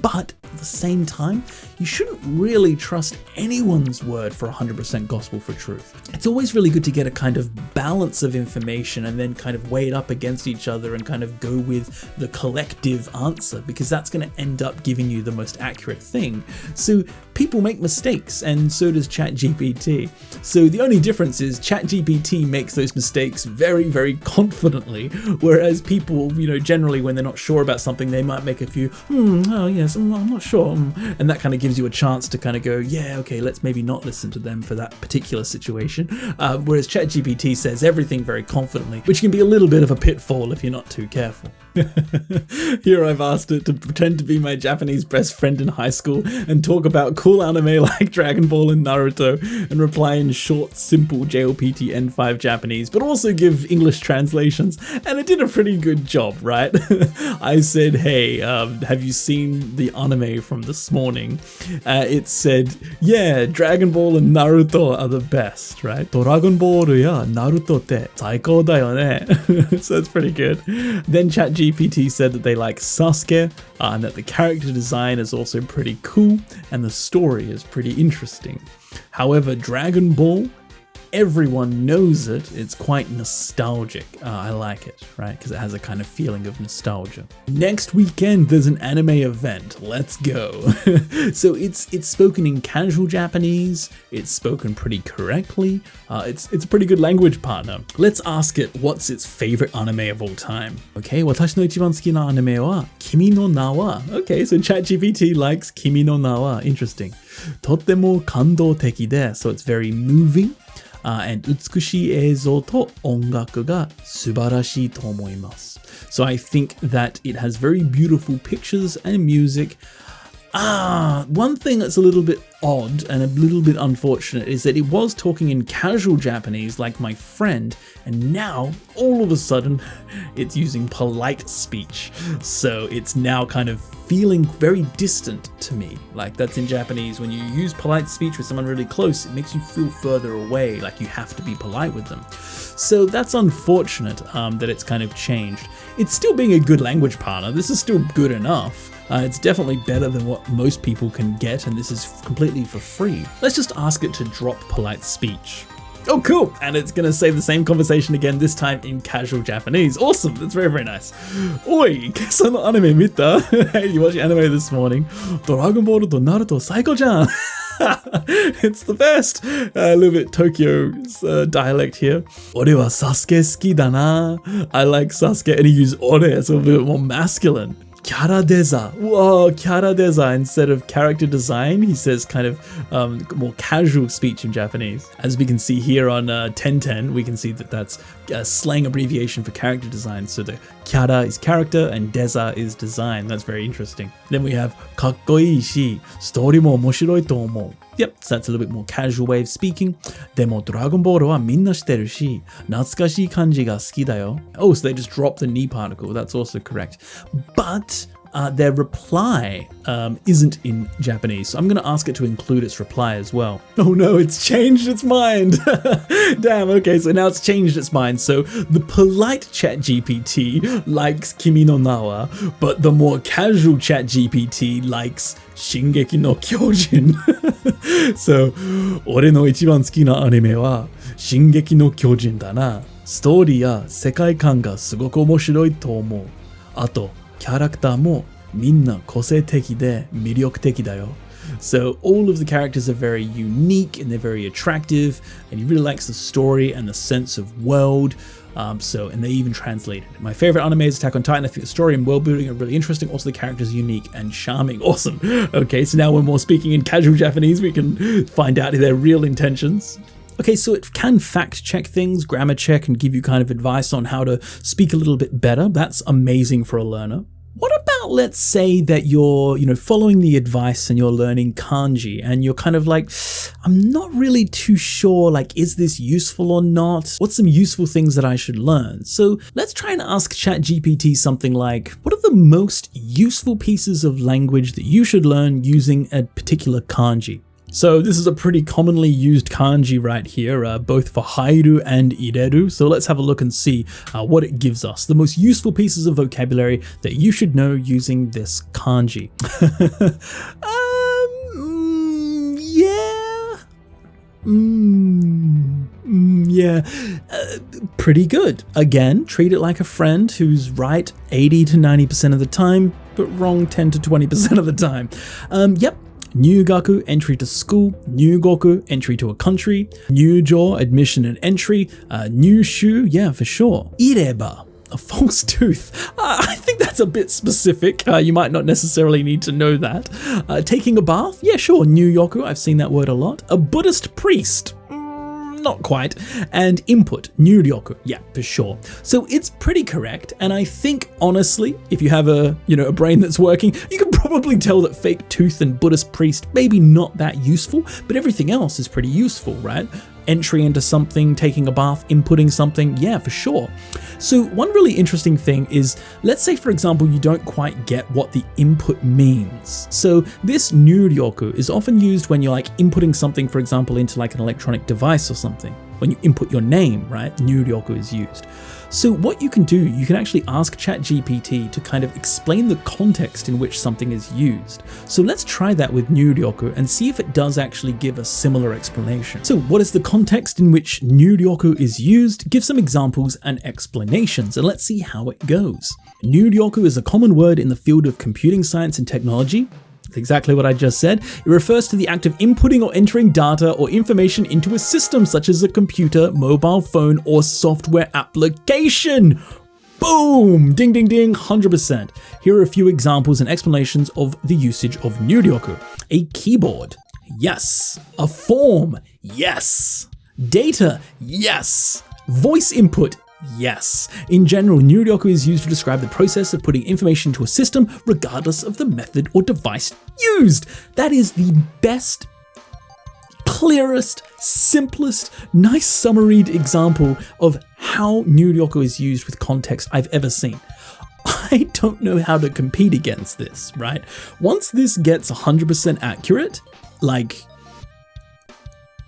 But at the same time, you shouldn't really trust anyone's word for 100% gospel for truth. It's always really good to get a kind of balance of information and then kind of weigh it up against each other and kind of go with the collective answer, because that's going to end up giving you the most accurate thing. So people make mistakes, and so does ChatGPT. So the only difference is ChatGPT makes those mistakes very, very confidently, whereas people, generally when they're not sure about something, they might make a few, oh yes, I'm not sure. And that kind of gives you a chance to kind of go, yeah, okay, let's maybe not listen to them for that particular situation. Whereas ChatGPT says everything very confidently, which can be a little bit of a pitfall if you're not too careful. Here I've asked it to pretend to be my Japanese best friend in high school and talk about cool anime like Dragon Ball and Naruto, and reply in short, simple JLPT N5 Japanese, but also give English translations, and it did a pretty good job, right? I said, hey, have you seen the anime from this morning? It said, yeah, Dragon Ball and Naruto are the best, right? Dragon Ball ya Naruto te saikou da yo ne. So that's pretty good. Then ChatGPT said that they like Sasuke, and that the character design is also pretty cool, and the story is pretty interesting. However, Dragon Ball, everyone knows it. It's quite nostalgic. I like it, right? Because it has a kind of feeling of nostalgia. Next weekend, there's an anime event. Let's go. So it's spoken in casual Japanese. It's spoken pretty correctly. It's a pretty good language partner. Let's ask it what's its favorite anime of all time. Okay, 私の一番好きなアニメは君の名は. Okay, so ChatGPT likes 君の名は. Interesting. とっても感動的で, so it's very moving. And 美しい映像と音楽が素晴らしいと思います. So I think that it has very beautiful pictures and music. One thing that's a little bit odd and a little bit unfortunate is that it was talking in casual Japanese like my friend, and now all of a sudden it's using polite speech. So it's now kind of feeling very distant to me. Like that's in Japanese, when you use polite speech with someone really close, it makes you feel further away, like you have to be polite with them. So that's unfortunate that it's kind of changed. It's still being a good language partner. This is still good enough. It's definitely better than what most people can get, and this is completely for free. Let's just ask it to drop polite speech. Oh, cool. And it's going to say the same conversation again, this time in casual Japanese. Awesome. That's very, very nice. Oi, 今朝のアニメ見た? Hey, you watched anime this morning? Dragon Ball to Naruto, Saiko-chan. It's the best. A little bit Tokyo's dialect here. 俺は Sasuke 好きだな. I like Sasuke, and he used 俺, it's a little bit more masculine. Kyaradeza. Whoa, Kyaradeza. Instead of character design, he says kind of more casual speech in Japanese. As we can see here on 1010, we can see that that's a slang abbreviation for character design. So the kyara is character and deza is design. That's very interesting. Then we have かっこいいし、ストーリーも面白いと思う. Yep, so that's a little bit more casual way of speaking. でも、ドラゴンボールはみんな知ってるし、懐かしい感じが好きだよ. Oh, so they just dropped the ni particle. That's also correct. But their reply isn't in Japanese, so I'm going to ask it to include its reply as well. Oh no, it's changed its mind. Damn, okay, so now it's changed its mind. So the polite ChatGPT likes Kimi no Na, but the more casual ChatGPT likes Shingeki no Kyojin. So, 俺の一番好きなアニメは進撃の巨人だな. ストーリーや世界観がすごく面白いと思う. あとキャラクターもみんな個性的で魅力的だよ. So all of the characters are very unique and they're very attractive, and he really likes the story and the sense of world. And they even translated it. My favorite anime is Attack on Titan. I think the story and world building are really interesting. Also, the characters are unique and charming. Awesome. Okay, so now when we're speaking in casual Japanese, we can find out their real intentions. Okay, so it can fact check things, grammar check, and give you kind of advice on how to speak a little bit better. That's amazing for a learner. What about, let's say that you're, following the advice and you're learning kanji and you're kind of like, I'm not really too sure, like, is this useful or not? What's some useful things that I should learn? So let's try and ask ChatGPT something like, what are the most useful pieces of language that you should learn using a particular kanji? So this is a pretty commonly used kanji right here, both for hairu and ireru. So let's have a look and see what it gives us. The most useful pieces of vocabulary that you should know using this kanji. Pretty good. Again, treat it like a friend who's right 80 to 90% of the time, but wrong 10 to 20% of the time. Yep. Nyugaku, entry to school. Nyugoku, entry to a country. Nyujo, admission and entry. Nyushu, yeah, for sure. Ireba, a false tooth. I think that's a bit specific. You might not necessarily need to know that. Taking a bath, yeah, sure. Nyuyoku, I've seen that word a lot. A Buddhist priest. Not quite. And input, nuryoku, yeah, for sure. So it's pretty correct. And I think, honestly, if you have a brain that's working, you can probably tell that fake tooth and Buddhist priest, maybe not that useful, but everything else is pretty useful, right? Entry into something, taking a bath, inputting something, yeah, for sure. So one really interesting thing is, let's say, for example, you don't quite get what the input means. So this nuryoku is often used when you're like inputting something, for example, into like an electronic device or something. When you input your name, right, nuryoku is used. So what you can do, you can actually ask ChatGPT to kind of explain the context in which something is used. So let's try that with nuryoku and see if it does actually give a similar explanation. So what is the context in which nuryoku is used? Give some examples and explanations, and let's see how it goes. Nuryoku is a common word in the field of computing science and technology. That's exactly what I just said. It refers to the act of inputting or entering data or information into a system such as a computer, mobile phone, or software application. Boom! Ding, ding, ding, 100%. Here are a few examples and explanations of the usage of nuryoku. A keyboard. Yes. A form. Yes. Data. Yes. Voice input. Yes. In general, nuryoku is used to describe the process of putting information into a system regardless of the method or device used. That is the best, clearest, simplest, nice summaried example of how nuryoku is used with context I've ever seen. I don't know how to compete against this, right? Once this gets 100% accurate, like,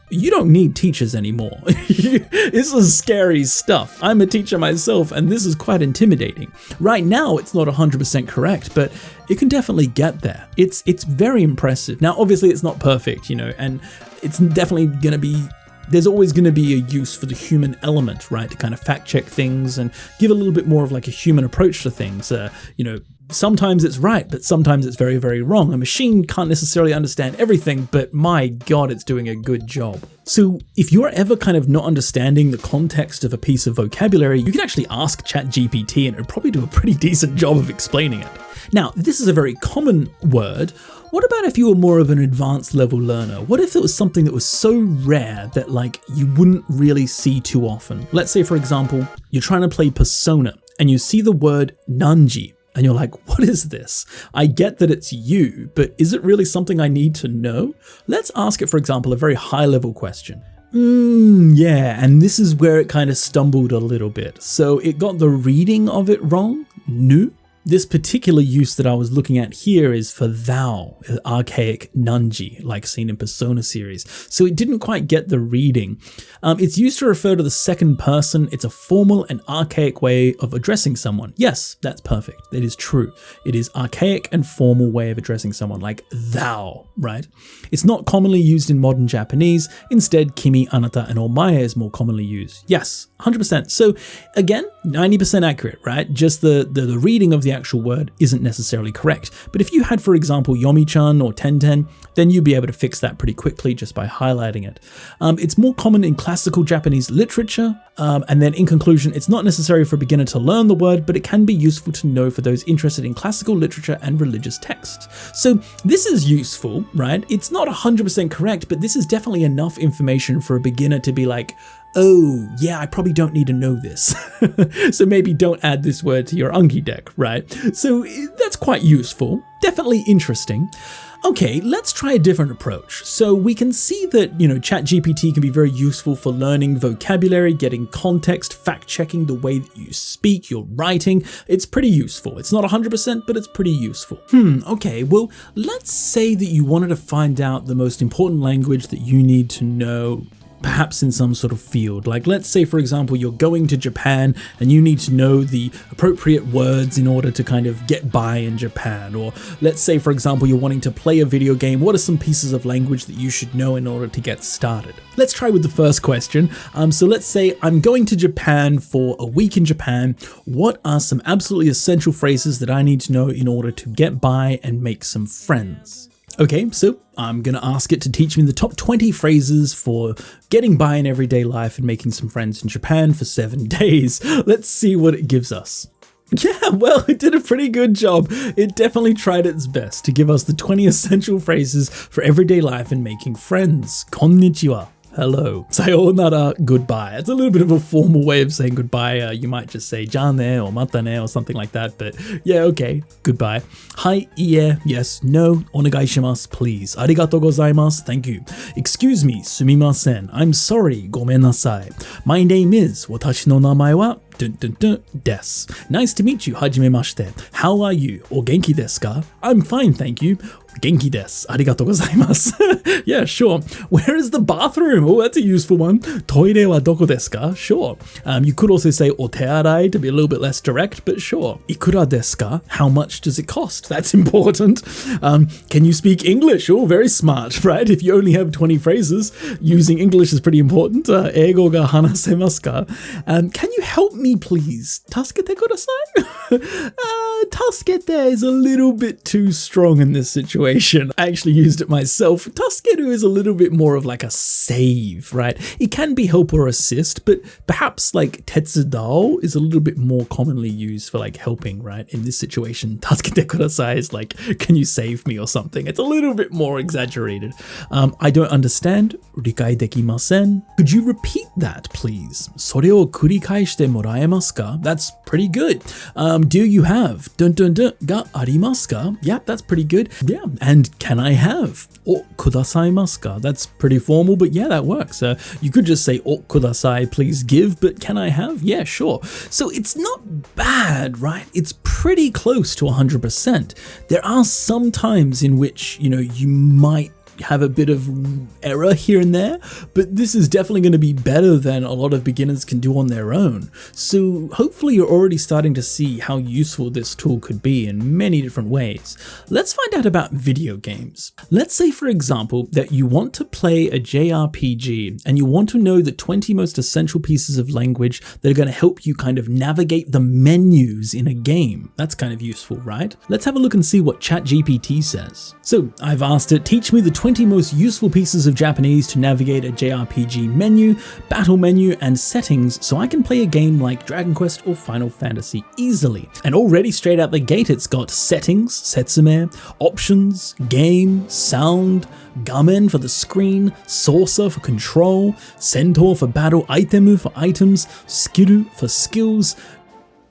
you don't need teachers anymore. This is scary stuff. I'm a teacher myself, and this is quite intimidating. Right now, it's not 100% correct, but it can definitely get there. It's very impressive. Now, obviously, it's not perfect, and it's definitely going to be, there's always going to be a use for the human element, right? To kind of fact check things and give a little bit more of like a human approach to things. Sometimes it's right, but sometimes it's very, very wrong. A machine can't necessarily understand everything, but my God, it's doing a good job. So if you're ever kind of not understanding the context of a piece of vocabulary, you can actually ask ChatGPT and it'll probably do a pretty decent job of explaining it. Now, this is a very common word. What about if you were more of an advanced level learner? What if it was something that was so rare that like you wouldn't really see too often? Let's say, for example, you're trying to play Persona and you see the word nanji. And you're like, what is this? I get that it's you, but is it really something I need to know? Let's ask it, for example, a very high level question. Yeah, and this is where it kind of stumbled a little bit. So it got the reading of it wrong. Nu. This particular use that I was looking at here is for thou, archaic nanji, like seen in Persona series. So it didn't quite get the reading. It's used to refer to the second person. It's a formal and archaic way of addressing someone. Yes, that's perfect. It is true. It is archaic and formal way of addressing someone, like thou, right? It's not commonly used in modern Japanese. Instead, kimi, anata, and omae is more commonly used. Yes, 100%. So again, 90% accurate, right? Just the reading of the actual word isn't necessarily correct. But if you had, for example, Yomi-chan or Ten-ten, then you'd be able to fix that pretty quickly just by highlighting it. It's more common in classical Japanese literature. And then in conclusion, it's not necessary for a beginner to learn the word, but it can be useful to know for those interested in classical literature and religious texts. So this is useful, right? It's not 100% correct, but this is definitely enough information for a beginner to be like, oh yeah, I probably don't need to know this. So maybe don't add this word to your Anki deck, right? So that's quite useful, definitely interesting. Okay, let's try a different approach. So we can see that, ChatGPT can be very useful for learning vocabulary, getting context, fact-checking the way that you speak, your writing. It's pretty useful. It's not 100%, but it's pretty useful. Okay, well, let's say that you wanted to find out the most important language that you need to know, perhaps in some sort of field. Like, let's say, for example, you're going to Japan and you need to know the appropriate words in order to kind of get by in Japan. Or let's say, for example, you're wanting to play a video game. What are some pieces of language that you should know in order to get started? Let's try with the first question. So let's say I'm going to Japan for a week in Japan. What are some absolutely essential phrases that I need to know in order to get by and make some friends? Okay, so I'm going to ask it to teach me the top 20 phrases for getting by in everyday life and making some friends in Japan for 7 days. Let's see what it gives us. Yeah, well, it did a pretty good job. It definitely tried its best to give us the 20 essential phrases for everyday life and making friends. Konnichiwa. Hello. Sayonara, goodbye. It's a little bit of a formal way of saying goodbye. You might just say jane or matane or something like that, but yeah, okay, goodbye. Hai, iie, yes, no, onegaishimasu, please. Arigatou gozaimasu, thank you. Excuse me, sumimasen, I'm sorry, gomennasai. My name is, watashi no namae wa desu. Nice to meet you, hajimemashite. How are you? O genki desu ka? I'm fine, thank you. Genki desu. Arigatou gozaimasu. Yeah, sure. Where is the bathroom? Oh, that's a useful one. Toire wa doko desu ka? Sure. You could also say otearai to be a little bit less direct, but sure. Ikura desu ka? How much does it cost? That's important. Can you speak English? Oh, very smart, right? If you only have 20 phrases, using English is pretty important. Eigo ga hanasemasu ka? Can you help me, please? Tasukete kudasai? Tasukete is a little bit too strong in this situation. I actually used it myself. Tasukeru is a little bit more of like a save, right? It can be help or assist, but perhaps like tetsudao is a little bit more commonly used for like helping, right? In this situation, tasukete kudasai is like, can you save me or something? It's a little bit more exaggerated. I don't understand. Rikai dekimasen. Could you repeat that, please? Sore o kurikaeshite moraemasu ka? That's pretty good. Do you have ga arimasu ka? Yeah, that's pretty good. Yeah. And can I have? O kudasaimasu ka? That's pretty formal, but yeah, that works. You could just say o kudasai, please give, but can I have? Yeah, sure. So it's not bad, right? It's pretty close to 100%. There are some times in which, you might have a bit of error here and there, but this is definitely going to be better than a lot of beginners can do on their own. So hopefully you're already starting to see how useful this tool could be in many different ways. Let's find out about video games. Let's say, for example, that you want to play a JRPG and you want to know the 20 most essential pieces of language that are going to help you kind of navigate the menus in a game. That's kind of useful, right? Let's have a look and see what ChatGPT says. So I've asked it, teach me the 20 most useful pieces of Japanese to navigate a JRPG menu, battle menu, and settings so I can play a game like Dragon Quest or Final Fantasy easily. And already straight out the gate, it's got settings, setsume, options, game, sound, gamen for the screen, saucer for control, centaur for battle, itemu for items, skill for skills,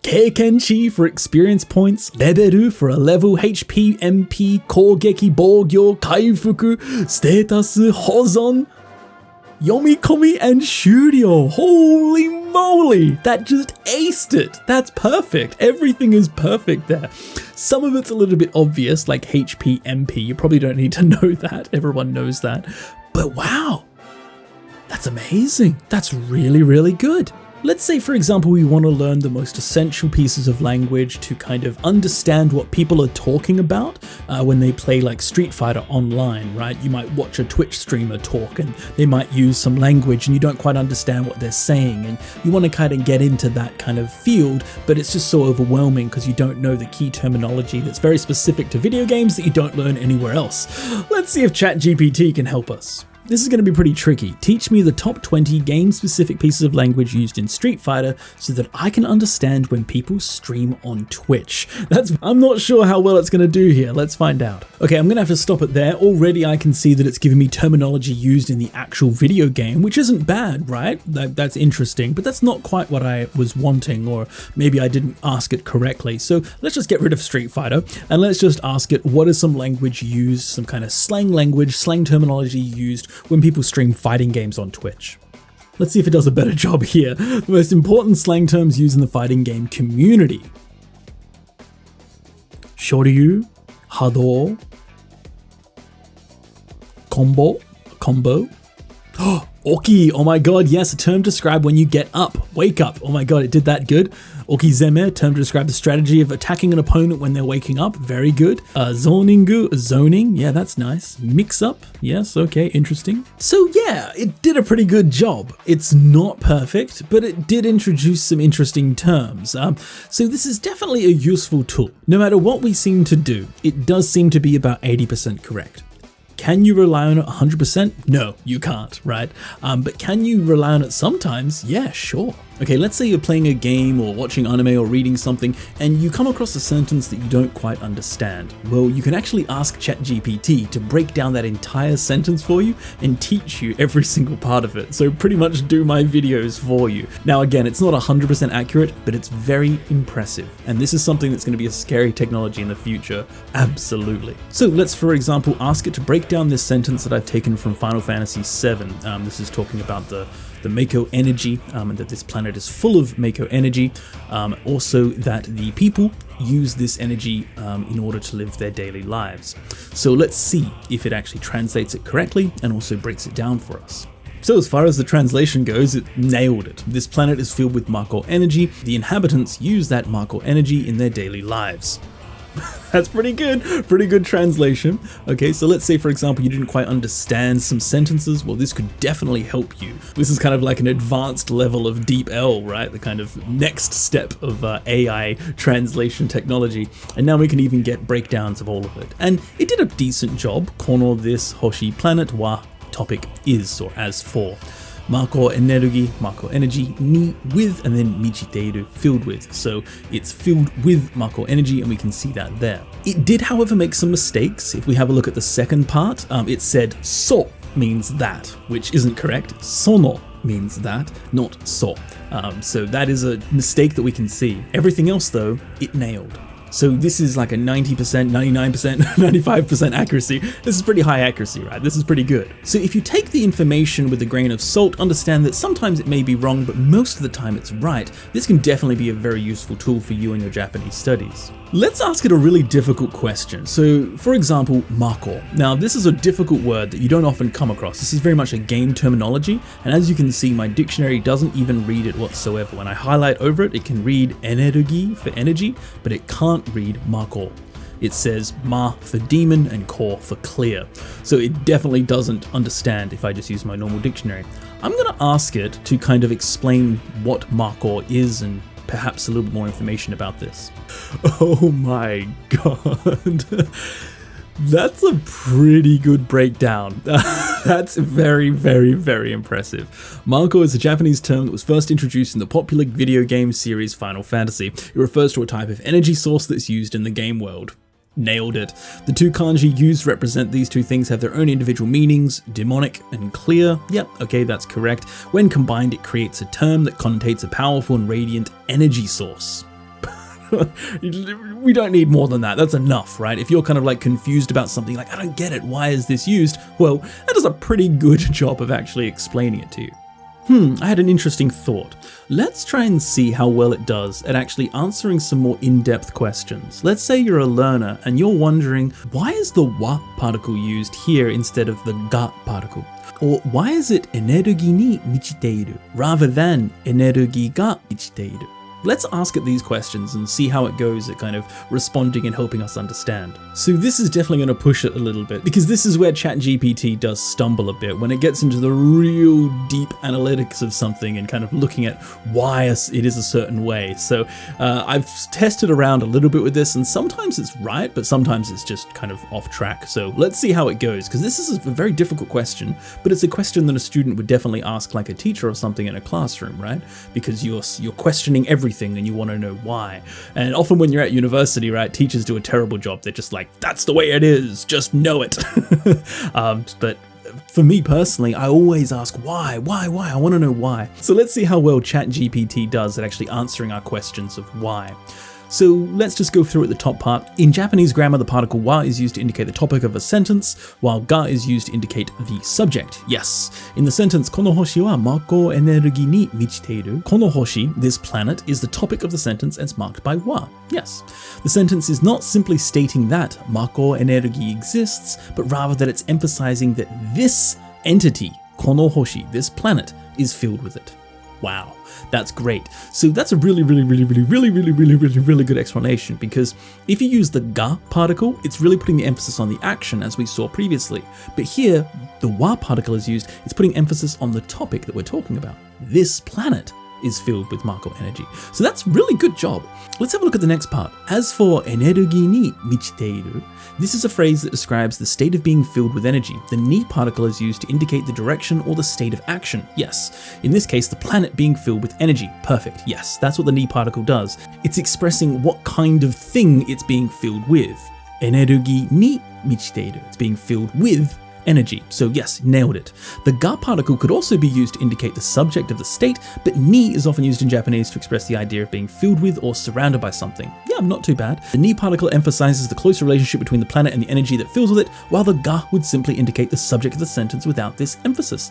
Keikenchi for experience points, Leberu for a level, HP, MP, Kogeki, Bogyo, Kaifuku, Status, Hozon, Yomikomi, and Shuryo. Holy moly, that just aced it. That's perfect. Everything is perfect there. Some of it's a little bit obvious, like HP, MP. You probably don't need to know that. Everyone knows that. But wow, that's amazing. That's really, really good. Let's say, for example, we want to learn the most essential pieces of language to kind of understand what people are talking about when they play like Street Fighter online, right? You might watch a Twitch streamer talk and they might use some language and you don't quite understand what they're saying, and you want to kind of get into that kind of field, but it's just so overwhelming because you don't know the key terminology that's very specific to video games that you don't learn anywhere else. Let's see if ChatGPT can help us. This is going to be pretty tricky. Teach me the top 20 game-specific pieces of language used in Street Fighter so that I can understand when people stream on Twitch. I'm not sure how well it's going to do here. Let's find out. Okay, I'm going to have to stop it there. Already I can see that it's giving me terminology used in the actual video game, which isn't bad, right? That's interesting, but that's not quite what I was wanting, or maybe I didn't ask it correctly. So let's just get rid of Street Fighter and let's just ask it, what is some language used, some kind of slang language, slang terminology used when people stream fighting games on Twitch. Let's see if it does a better job here. The most important slang terms used in the fighting game community. ShinRyu, Hado, combo. Oki, oh my god, yes, a term to describe when you get up, wake up. Oh my god, it did that good. Okizeme, term to describe the strategy of attacking an opponent when they're waking up. Very good. Zoning, yeah, that's nice. Mix up, yes, okay, interesting. So yeah, it did a pretty good job. It's not perfect, but it did introduce some interesting terms. So this is definitely a useful tool. No matter what we seem to do, it does seem to be about 80% correct. Can you rely on it 100%? No, you can't, right? But can you rely on it sometimes? Yeah, sure. Okay, let's say you're playing a game or watching anime or reading something and you come across a sentence that you don't quite understand. Well, you can actually ask ChatGPT to break down that entire sentence for you and teach you every single part of it. So pretty much do my videos for you. Now again, it's not 100% accurate, but it's very impressive. And this is something that's going to be a scary technology in the future. Absolutely. So let's, for example, ask it to break down this sentence that I've taken from Final Fantasy VII. This is talking about the Mako energy, and that this planet is full of Mako energy. Also that the people use this energy in order to live their daily lives. So let's see if it actually translates it correctly and also breaks it down for us. So as far as the translation goes, it nailed it. This planet is filled with Mako energy. The inhabitants use that Mako energy in their daily lives. That's pretty good translation. Okay, so let's say, for example, you didn't quite understand some sentences. Well, this could definitely help you. This is kind of like an advanced level of Deep L, right? The kind of next step of AI translation technology. And now we can even get breakdowns of all of it. And it did a decent job. Kono this hoshi planet wa topic is, or as for. Mako energy, ni with, and then michiteiru, filled with. So it's filled with Mako energy, and we can see that there. It did, however, make some mistakes. If we have a look at the second part, it said so means that, which isn't correct. Sono means that, not so. So that is a mistake that we can see. Everything else, though, it nailed. So this is like a 90%, 99%, 95% accuracy. This is pretty high accuracy, right? This is pretty good. So if you take the information with a grain of salt, understand that sometimes it may be wrong, but most of the time it's right. This can definitely be a very useful tool for you in your Japanese studies. Let's ask it a really difficult question. So for example, Mako. Now this is a difficult word that you don't often come across. This is very much a game terminology. And as you can see, my dictionary doesn't even read it whatsoever. When I highlight over it, it can read energy for energy, but it can't read Mako. It says ma for demon and ko for clear. So it definitely doesn't understand if I just use my normal dictionary. I'm gonna ask it to kind of explain what Mako is and perhaps a little bit more information about this. Oh my god. That's a pretty good breakdown. That's very, very, very impressive. Mako is a Japanese term that was first introduced in the popular video game series Final Fantasy. It refers to a type of energy source that's used in the game world. Nailed it. The two kanji used to represent these two things have their own individual meanings, demonic and clear. Yep, okay, that's correct. When combined, it creates a term that connotates a powerful and radiant energy source. We don't need more than that. That's enough, right? If you're kind of like confused about something, like, I don't get it, why is this used? Well, that does a pretty good job of actually explaining it to you. I had an interesting thought. Let's try and see how well it does at actually answering some more in-depth questions. Let's say you're a learner and you're wondering, why is the wa particle used here instead of the ga particle? Or why is it energy ni michiteiru rather than energy ga michiteiru? Let's ask it these questions and see how it goes at kind of responding and helping us understand. So this is definitely going to push it a little bit, because this is where ChatGPT does stumble a bit when it gets into the real deep analytics of something and kind of looking at why it is a certain way. So I've tested around a little bit with this, and sometimes it's right, but sometimes it's just kind of off track. So let's see how it goes, because this is a very difficult question, but it's a question that a student would definitely ask like a teacher or something in a classroom, right? Because you're questioning everything and you want to know why. And often when you're at university, right, teachers do a terrible job. They're just like, that's the way it is, just know it. But for me personally, I always ask why? I want to know why. So let's see how well ChatGPT does at actually answering our questions of why. So let's just go through at the top part. In Japanese grammar, the particle wa is used to indicate the topic of a sentence, while ga is used to indicate the subject. Yes. In the sentence, kono hoshi wa mako energy ni michiteiru. Kono hoshi, this planet, is the topic of the sentence and it's marked by wa. Yes. The sentence is not simply stating that mako energy exists, but rather that it's emphasizing that this entity, kono hoshi, this planet, is filled with it. Wow, that's great. So that's a really good explanation, because if you use the ga particle, it's really putting the emphasis on the action as we saw previously. But here, the wa particle is used, it's putting emphasis on the topic that we're talking about. This planet is filled with Mako energy. So that's really good job. Let's have a look at the next part. As for energy ni michiteiru, this is a phrase that describes the state of being filled with energy. The ni particle is used to indicate the direction or the state of action. Yes. In this case, the planet being filled with energy. Perfect. Yes, that's what the ni particle does. It's expressing what kind of thing it's being filled with. Energy ni michiteiru. It's being filled with energy. So yes, nailed it. The ga particle could also be used to indicate the subject of the state, but ni is often used in Japanese to express the idea of being filled with or surrounded by something. Yeah, not too bad. The ni particle emphasizes the close relationship between the planet and the energy that fills with it, while the ga would simply indicate the subject of the sentence without this emphasis.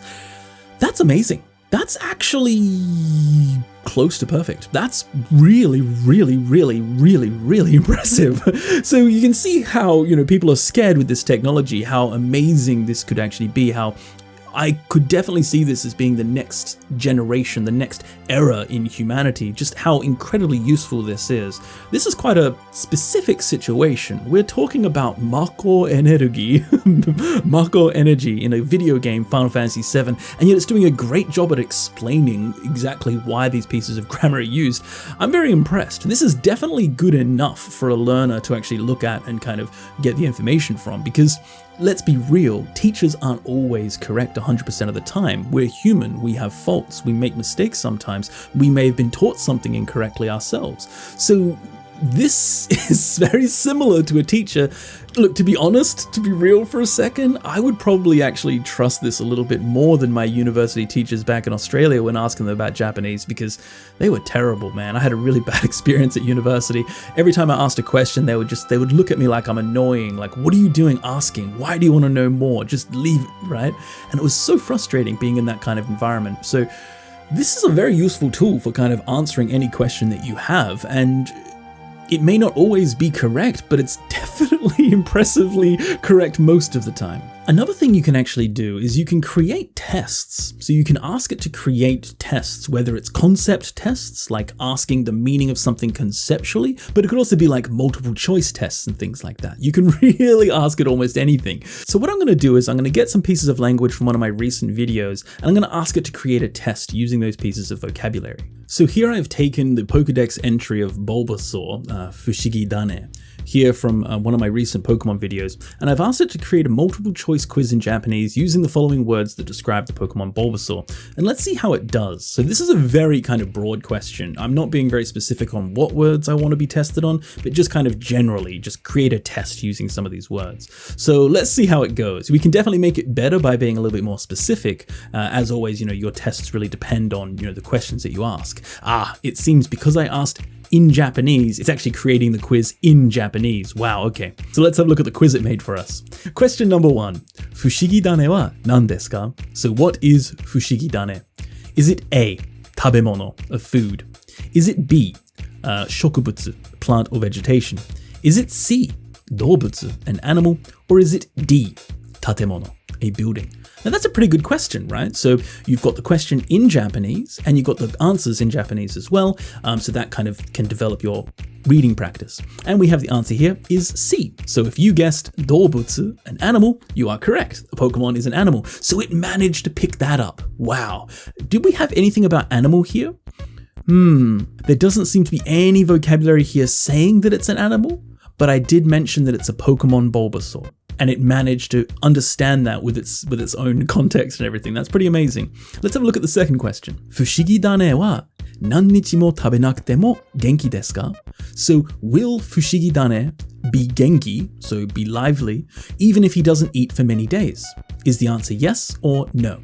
That's amazing. That's actually close to perfect. That's really impressive. So you can see how, people are scared with this technology, how amazing this could actually be, how I could definitely see this as being the next generation, the next era in humanity, just how incredibly useful this is. This is quite a specific situation. We're talking about Mako energy, Mako energy in a video game, Final Fantasy VII, and yet it's doing a great job at explaining exactly why these pieces of grammar are used. I'm very impressed. This is definitely good enough for a learner to actually look at and kind of get the information from, because let's be real, teachers aren't always correct 100% of the time. We're human, we have faults, we make mistakes sometimes, we may have been taught something incorrectly ourselves. So this is very similar to a teacher. Look, to be honest, to be real for a second, I would probably actually trust this a little bit more than my university teachers back in Australia when asking them about Japanese, because they were terrible, man. I had a really bad experience at university. Every time I asked a question, they would look at me like I'm annoying, like, what are you doing asking? Why do you want to know more? Just leave it, right? And it was so frustrating being in that kind of environment. So this is a very useful tool for kind of answering any question that you have, and it may not always be correct, but it's definitely impressively correct most of the time. Another thing you can actually do is you can create tests. So you can ask it to create tests, whether it's concept tests, like asking the meaning of something conceptually, but it could also be like multiple choice tests and things like that. You can really ask it almost anything. So what I'm going to do is I'm going to get some pieces of language from one of my recent videos, and I'm going to ask it to create a test using those pieces of vocabulary. So here I've taken the Pokedex entry of Bulbasaur, Fushigi Dane, here from one of my recent Pokemon videos, and I've asked it to create a multiple choice quiz in Japanese using the following words that describe the Pokemon Bulbasaur, and let's see how it does. So this is a very kind of broad question. I'm not being very specific on what words I want to be tested on, but just kind of generally, just create a test using some of these words. So let's see how it goes. We can definitely make it better by being a little bit more specific. As always, your tests really depend on, the questions that you ask. It seems because I asked in Japanese, it's actually creating the quiz in Japanese. Wow, okay. So let's have a look at the quiz it made for us. Question number 1. Fushigi dane wa nan desu ka? So what is Fushigi dane? Is it A, 食べ物, of food? Is it B, 植物, plant or vegetation? Is it C, 動物, an animal? Or is it D, 建物, a building? Now that's a pretty good question, right? So you've got the question in Japanese and you've got the answers in Japanese as well. So that kind of can develop your reading practice. And we have the answer here is C. So if you guessed 動物, an animal, you are correct. A Pokemon is an animal. So it managed to pick that up. Wow. Did we have anything about animal here? There doesn't seem to be any vocabulary here saying that it's an animal, but I did mention that it's a Pokemon Bulbasaur. And it managed to understand that with its own context and everything. That's pretty amazing. Let's have a look at the second question. 不思議だねは何日も食べなくても元気ですか? So will 不思議だね be genki, so be lively, even if he doesn't eat for many days? Is the answer yes or no?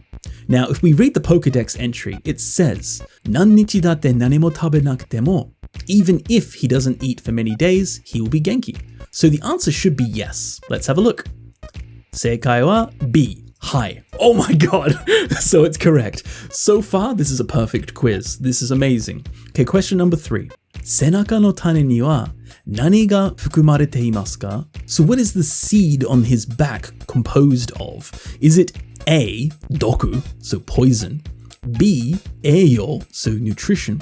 Now, if we read the Pokedex entry, it says 何日だって何も食べなくても even if he doesn't eat for many days, he will be genki. So the answer should be yes. Let's have a look. 正解は B. Hi. Oh my god. So it's correct. So far, this is a perfect quiz. This is amazing. Okay, question number 3. 背中の種には何が含まれていますか? So what is the seed on his back composed of? Is it A, 毒, so poison, B, 栄養, so nutrition,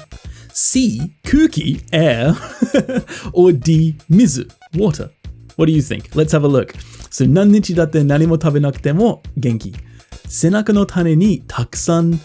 C, 空気, air, or D, 水, water? What do you think? Let's have a look. So 何日だって何も食べなくても元気。背中の種にたくさん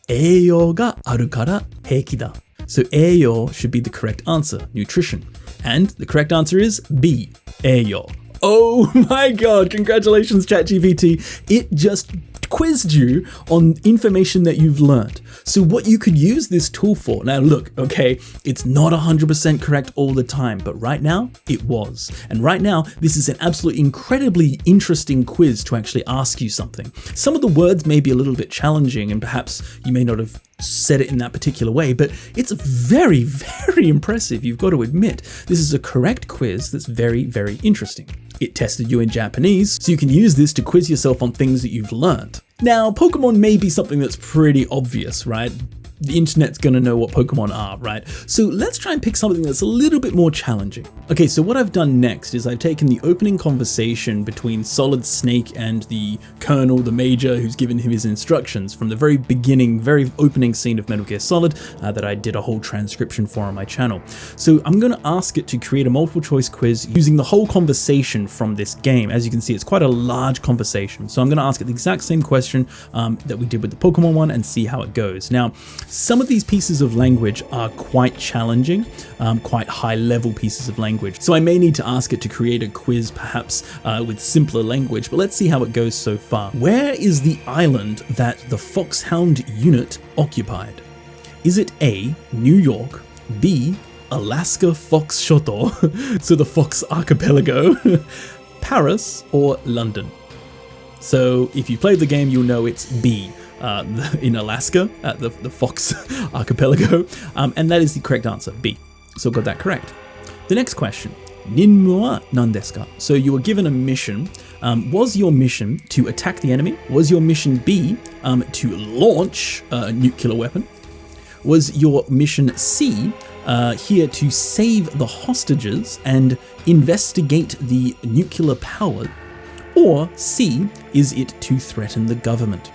栄養があるから平気だ。So 栄養 should be the correct answer, nutrition. And the correct answer is B, 栄養. Oh my god, congratulations ChatGPT. It just quizzed you on information that you've learned. So what you could use this tool for, now look, okay, it's not 100% correct all the time, but right now it was. And right now, this is an absolutely incredibly interesting quiz to actually ask you something. Some of the words may be a little bit challenging and perhaps you may not have said it in that particular way, but it's very, very impressive. You've got to admit, this is a correct quiz that's very, very interesting. It tested you in Japanese, so you can use this to quiz yourself on things that you've learned. Now, Pokemon may be something that's pretty obvious, right? The internet's gonna know what Pokemon are, right? So let's try and pick something that's a little bit more challenging. Okay, so what I've done next is I've taken the opening conversation between Solid Snake and the Colonel, the Major, who's given him his instructions from the very beginning, very opening scene of Metal Gear Solid that I did a whole transcription for on my channel. So I'm gonna ask it to create a multiple choice quiz using the whole conversation from this game. As you can see, it's quite a large conversation. So I'm gonna ask it the exact same question that we did with the Pokemon one and see how it goes. Now, some of these pieces of language are quite challenging, quite high level pieces of language. So I may need to ask it to create a quiz perhaps with simpler language, but let's see how it goes so far. Where is the island that the Foxhound unit occupied? Is it A, New York, B, Alaska Fox Shoto, so the Fox Archipelago, Paris, or London? So if you played the game, you'll know it's B. In Alaska, at the Fox Archipelago, and that is the correct answer, B. So got that correct. The next question, Ninmu wa nan desu ka? So you were given a mission. Was your mission to attack the enemy? Was your mission B, to launch a nuclear weapon? Was your mission C, here to save the hostages and investigate the nuclear power? Or C, is it to threaten the government?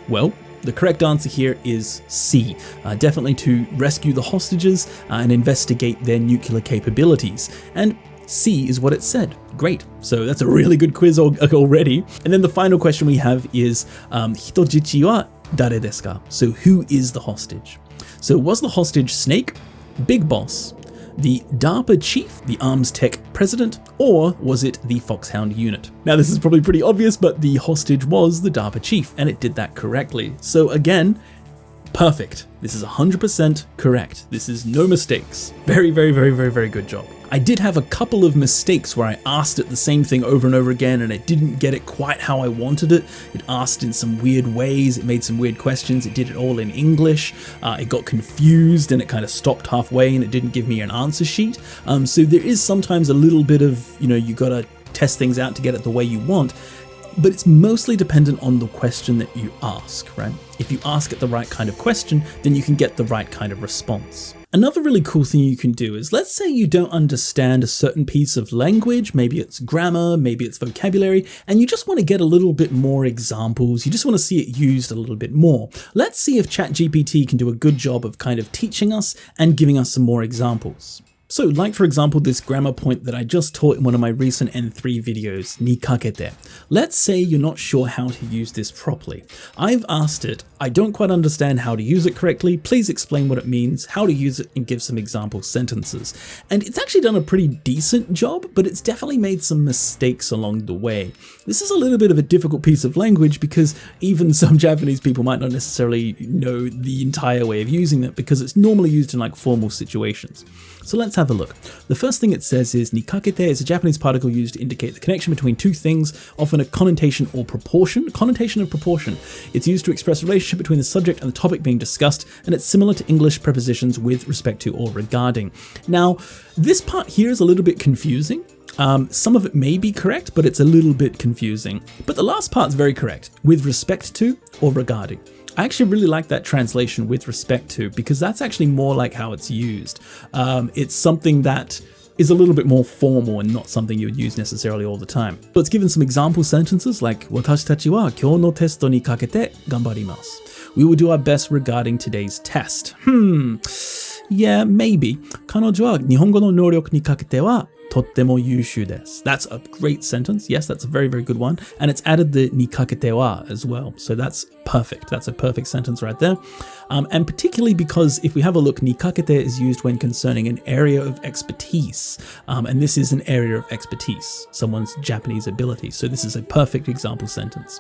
Well, the correct answer here is C, definitely to rescue the hostages and investigate their nuclear capabilities. And C is what it said. Great. So that's a really good quiz already. And then the final question we have is, Hitojichi wa dare desu ka? So who is the hostage? So was the hostage Snake, Big Boss, the DARPA chief, the arms tech president, or was it the Foxhound unit? Now this is probably pretty obvious, but the hostage was the DARPA chief, and it did that correctly. So again, perfect. This is 100% correct. This is no mistakes. Very, very, very, very, very good job. I did have a couple of mistakes where I asked it the same thing over and over again and it didn't get it quite how I wanted it. It asked in some weird ways, it made some weird questions, it did it all in English, it got confused and it kind of stopped halfway and it didn't give me an answer sheet. So there is sometimes a little bit of, you gotta test things out to get it the way you want. but it's mostly dependent on the question that you ask, right? If you ask it the right kind of question, then you can get the right kind of response. Another really cool thing you can do is, let's say you don't understand a certain piece of language, maybe it's grammar, maybe it's vocabulary, and you just want to get a little bit more examples, you just want to see it used a little bit more. Let's see if ChatGPT can do a good job of kind of teaching us and giving us some more examples. So, like for example, this grammar point that I just taught in one of my recent N3 videos, ni kakete. Let's say you're not sure how to use this properly. I've asked it, I don't quite understand how to use it correctly, please explain what it means, how to use it, and give some example sentences. And it's actually done a pretty decent job, but it's definitely made some mistakes along the way. This is a little bit of a difficult piece of language because even some Japanese people might not necessarily know the entire way of using it because it's normally used in like formal situations. So let's have a look. The first thing it says is, ni kakete is a Japanese particle used to indicate the connection between two things, often a connotation or proportion. Connotation of proportion. It's used to express a relationship between the subject and the topic being discussed, and it's similar to English prepositions with respect to or regarding. Now, this part here is a little bit confusing. Some of it may be correct, but it's a little bit confusing. But the last part's very correct, with respect to or regarding. I actually really like that translation, with respect to, because that's actually more like how it's used. It's something that is a little bit more formal and not something you would use necessarily all the time. So it's given some example sentences like, Watashi tachi wa kyou no testo ni kakete ganbarimasu. We will do our best regarding today's test. Yeah, maybe. 彼女は日本語の能力にかけてはとっても優秀です. That's a great sentence. Yes, that's a very, very good one. And it's added the ni kakete wa as well. So that's perfect. That's a perfect sentence right there. And particularly because if we have a look, ni kakete is used when concerning an area of expertise. And this is an area of expertise, someone's Japanese ability. So this is a perfect example sentence.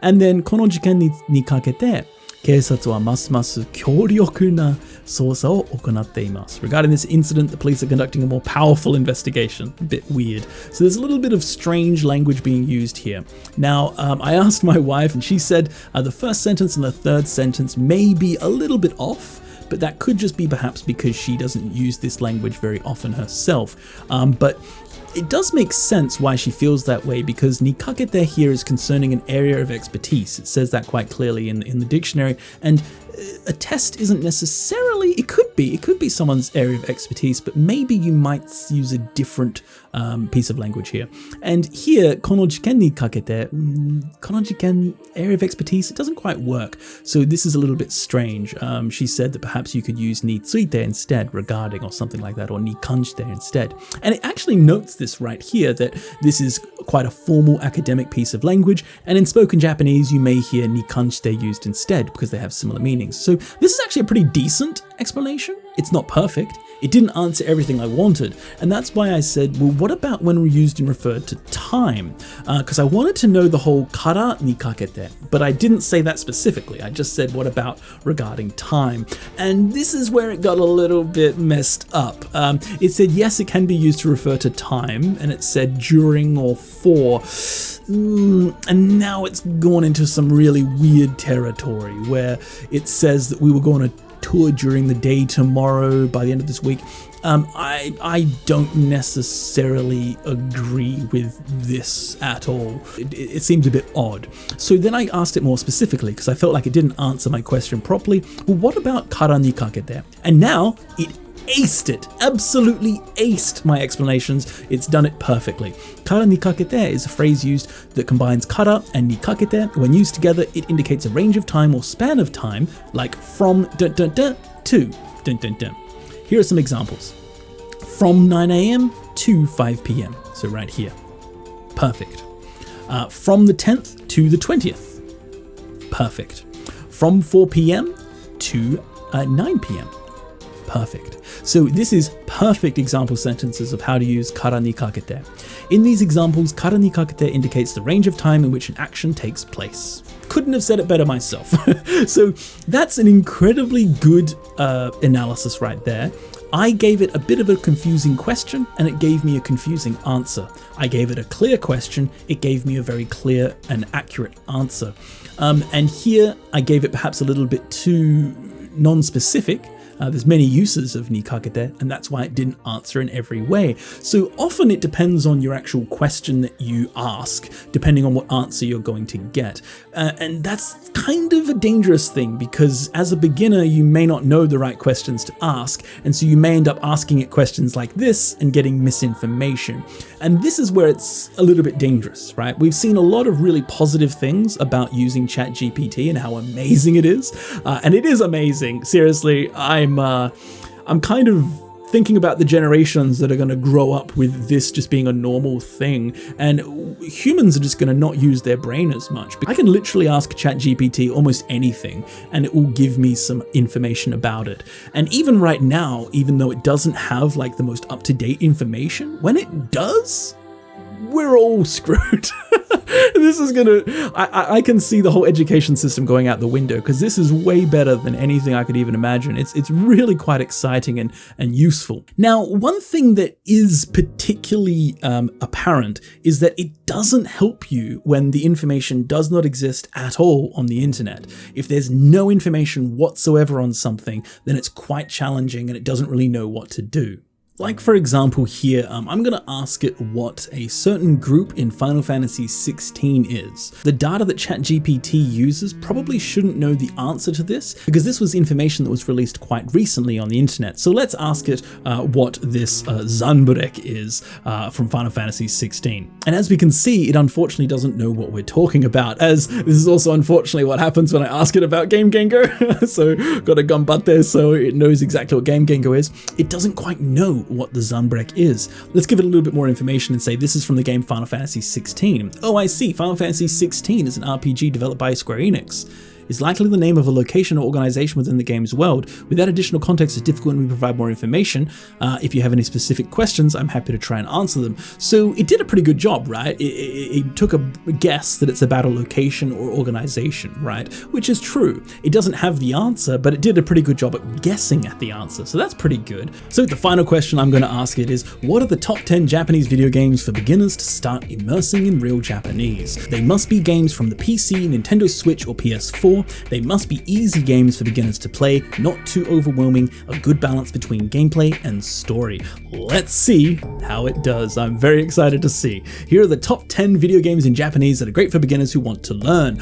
And then この事件にかけて警察はますます強力な捜査を行っています. Regarding this incident, the police are conducting a more powerful investigation. A bit weird. So there's a little bit of strange language being used here. Now, I asked my wife and she said the first sentence and the third sentence may be a little bit off, but that could just be perhaps because she doesn't use this language very often herself. But it does make sense why she feels that way, because ni kakete here is concerning an area of expertise. It says that quite clearly in the dictionary, and a test isn't necessarily, it could be someone's area of expertise, but maybe you might use a different piece of language here. And here, この事件にかけて, この事件, area of expertise, it doesn't quite work. So this is a little bit strange. She said that perhaps you could use ni tsuite instead, regarding or something like that, or ni kanjite instead. And it actually notes this right here, that this is quite a formal academic piece of language, and in spoken Japanese you may hear ni kanjite used instead because they have similar meanings. So this is actually a pretty decent explanation. It's not perfect. It didn't answer everything I wanted, and that's why I said, well, what about when we're used and referred to time? Because I wanted to know the whole kara ni kakete, but I didn't say that specifically. I just said, what about regarding time? And this is where it got a little bit messed up. It said, yes, it can be used to refer to time, and it said during or for. And now it's gone into some really weird territory where it says that we were going to tour during the day tomorrow by the end of this week. I don't necessarily agree with this at all. It seems a bit odd. So then I asked it more specifically because I felt like it didn't answer my question properly. Well, what about kara ni kakete? And now it aced it, absolutely aced my explanations. It's done it perfectly. Kara ni kakete is a phrase used that combines kara and ni kakete. When used together, it indicates a range of time or span of time, like from dun dun dun to dun dun dun. Here are some examples. From 9 a.m. to 5 p.m. So right here. Perfect. From the 10th to the 20th. Perfect. From 4 p.m. to 9 p.m. Perfect. So this is perfect example sentences of how to use kara ni kakete. In these examples, kara ni kakete indicates the range of time in which an action takes place. Couldn't have said it better myself. So that's an incredibly good analysis right there. I gave it a bit of a confusing question and it gave me a confusing answer. I gave it a clear question, it gave me a very clear and accurate answer. And here I gave it perhaps a little bit too non-specific. There's many uses of ni kagete, and that's why it didn't answer in every way. So often it depends on your actual question that you ask, depending on what answer you're going to get. And that's kind of a dangerous thing, because as a beginner, you may not know the right questions to ask, and so you may end up asking it questions like this and getting misinformation. And this is where it's a little bit dangerous, right? We've seen a lot of really positive things about using ChatGPT and how amazing it is. And it is amazing. Seriously, I'm kind of thinking about the generations that are going to grow up with this just being a normal thing, and humans are just going to not use their brain as much. I can literally ask ChatGPT almost anything and it will give me some information about it. And even right now, even though it doesn't have like the most up-to-date information, when it does, we're all screwed. This is gonna, I can see the whole education system going out the window, because this is way better than anything I could even imagine. It's really quite exciting and useful. Now, one thing that is particularly apparent is that it doesn't help you when the information does not exist at all on the internet. If there's no information whatsoever on something, then it's quite challenging and it doesn't really know what to do. Like for example here, I'm going to ask it what a certain group in Final Fantasy 16 is. The data that ChatGPT uses probably shouldn't know the answer to this, because this was information that was released quite recently on the internet. So let's ask it what this Zanburek is from Final Fantasy 16. And as we can see, it unfortunately doesn't know what we're talking about, as this is also unfortunately what happens when I ask it about Game Gengo. So got a gumbat there so it knows exactly what Game Gengo is. It doesn't quite know what the Zanburek is. Let's give it a little bit more information and say this is from the game Final Fantasy 16. Oh, I see. Final Fantasy 16 is an RPG developed by Square Enix. Is likely the name of a location or organization within the game's world. Without additional context, it's difficult when we provide more information. If you have any specific questions, I'm happy to try and answer them. So it did a pretty good job, right? It took a guess that it's about a location or organization, right? Which is true. It doesn't have the answer, but it did a pretty good job at guessing at the answer. So that's pretty good. So the final question I'm going to ask it is, what are the top 10 Japanese video games for beginners to start immersing in real Japanese? They must be games from the PC, Nintendo Switch, or PS4. They must be easy games for beginners to play, not too overwhelming, a good balance between gameplay and story. Let's see how it does. I'm very excited to see. Here are the top 10 video games in Japanese that are great for beginners who want to learn.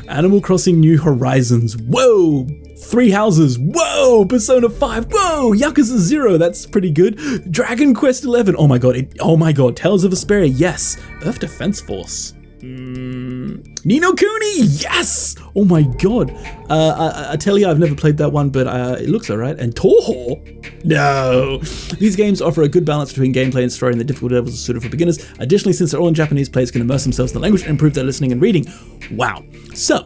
Animal Crossing New Horizons. Whoa! Three Houses. Whoa! Persona 5. Whoa! Yakuza 0. That's pretty good. Dragon Quest 11. Oh my god. Oh my god. Tales of Vesperia. Yes. Earth Defense Force. Ni no Kuni, yes! Oh my god. I tell you, I've never played that one, but it looks alright. And Toho? No. These games offer a good balance between gameplay and story, and the difficult levels are suited for beginners. Additionally, since they're all in Japanese, players can immerse themselves in the language and improve their listening and reading. Wow. So,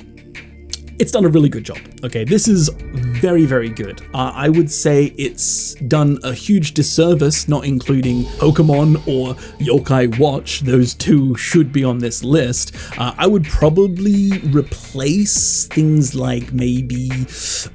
it's done a really good job. Okay, this is very, very good. I would say it's done a huge disservice not including Pokemon or Yokai Watch. Those two should be on this list. I would probably replace things like maybe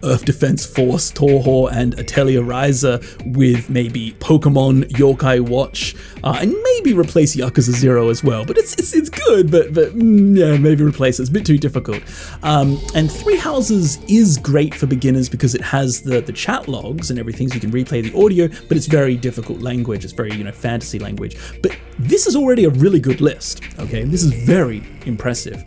Earth Defense Force, Toho, and Atelier Ryza with maybe Pokemon, Yokai Watch, and maybe replace Yakuza 0 as well. But it's good, but yeah, maybe replace it. It's a bit too difficult. And Three Houses is great for beginners because it has the chat logs and everything, so you can replay the audio, but it's very difficult language. It's very, fantasy language. But this is already a really good list, okay? This is very impressive.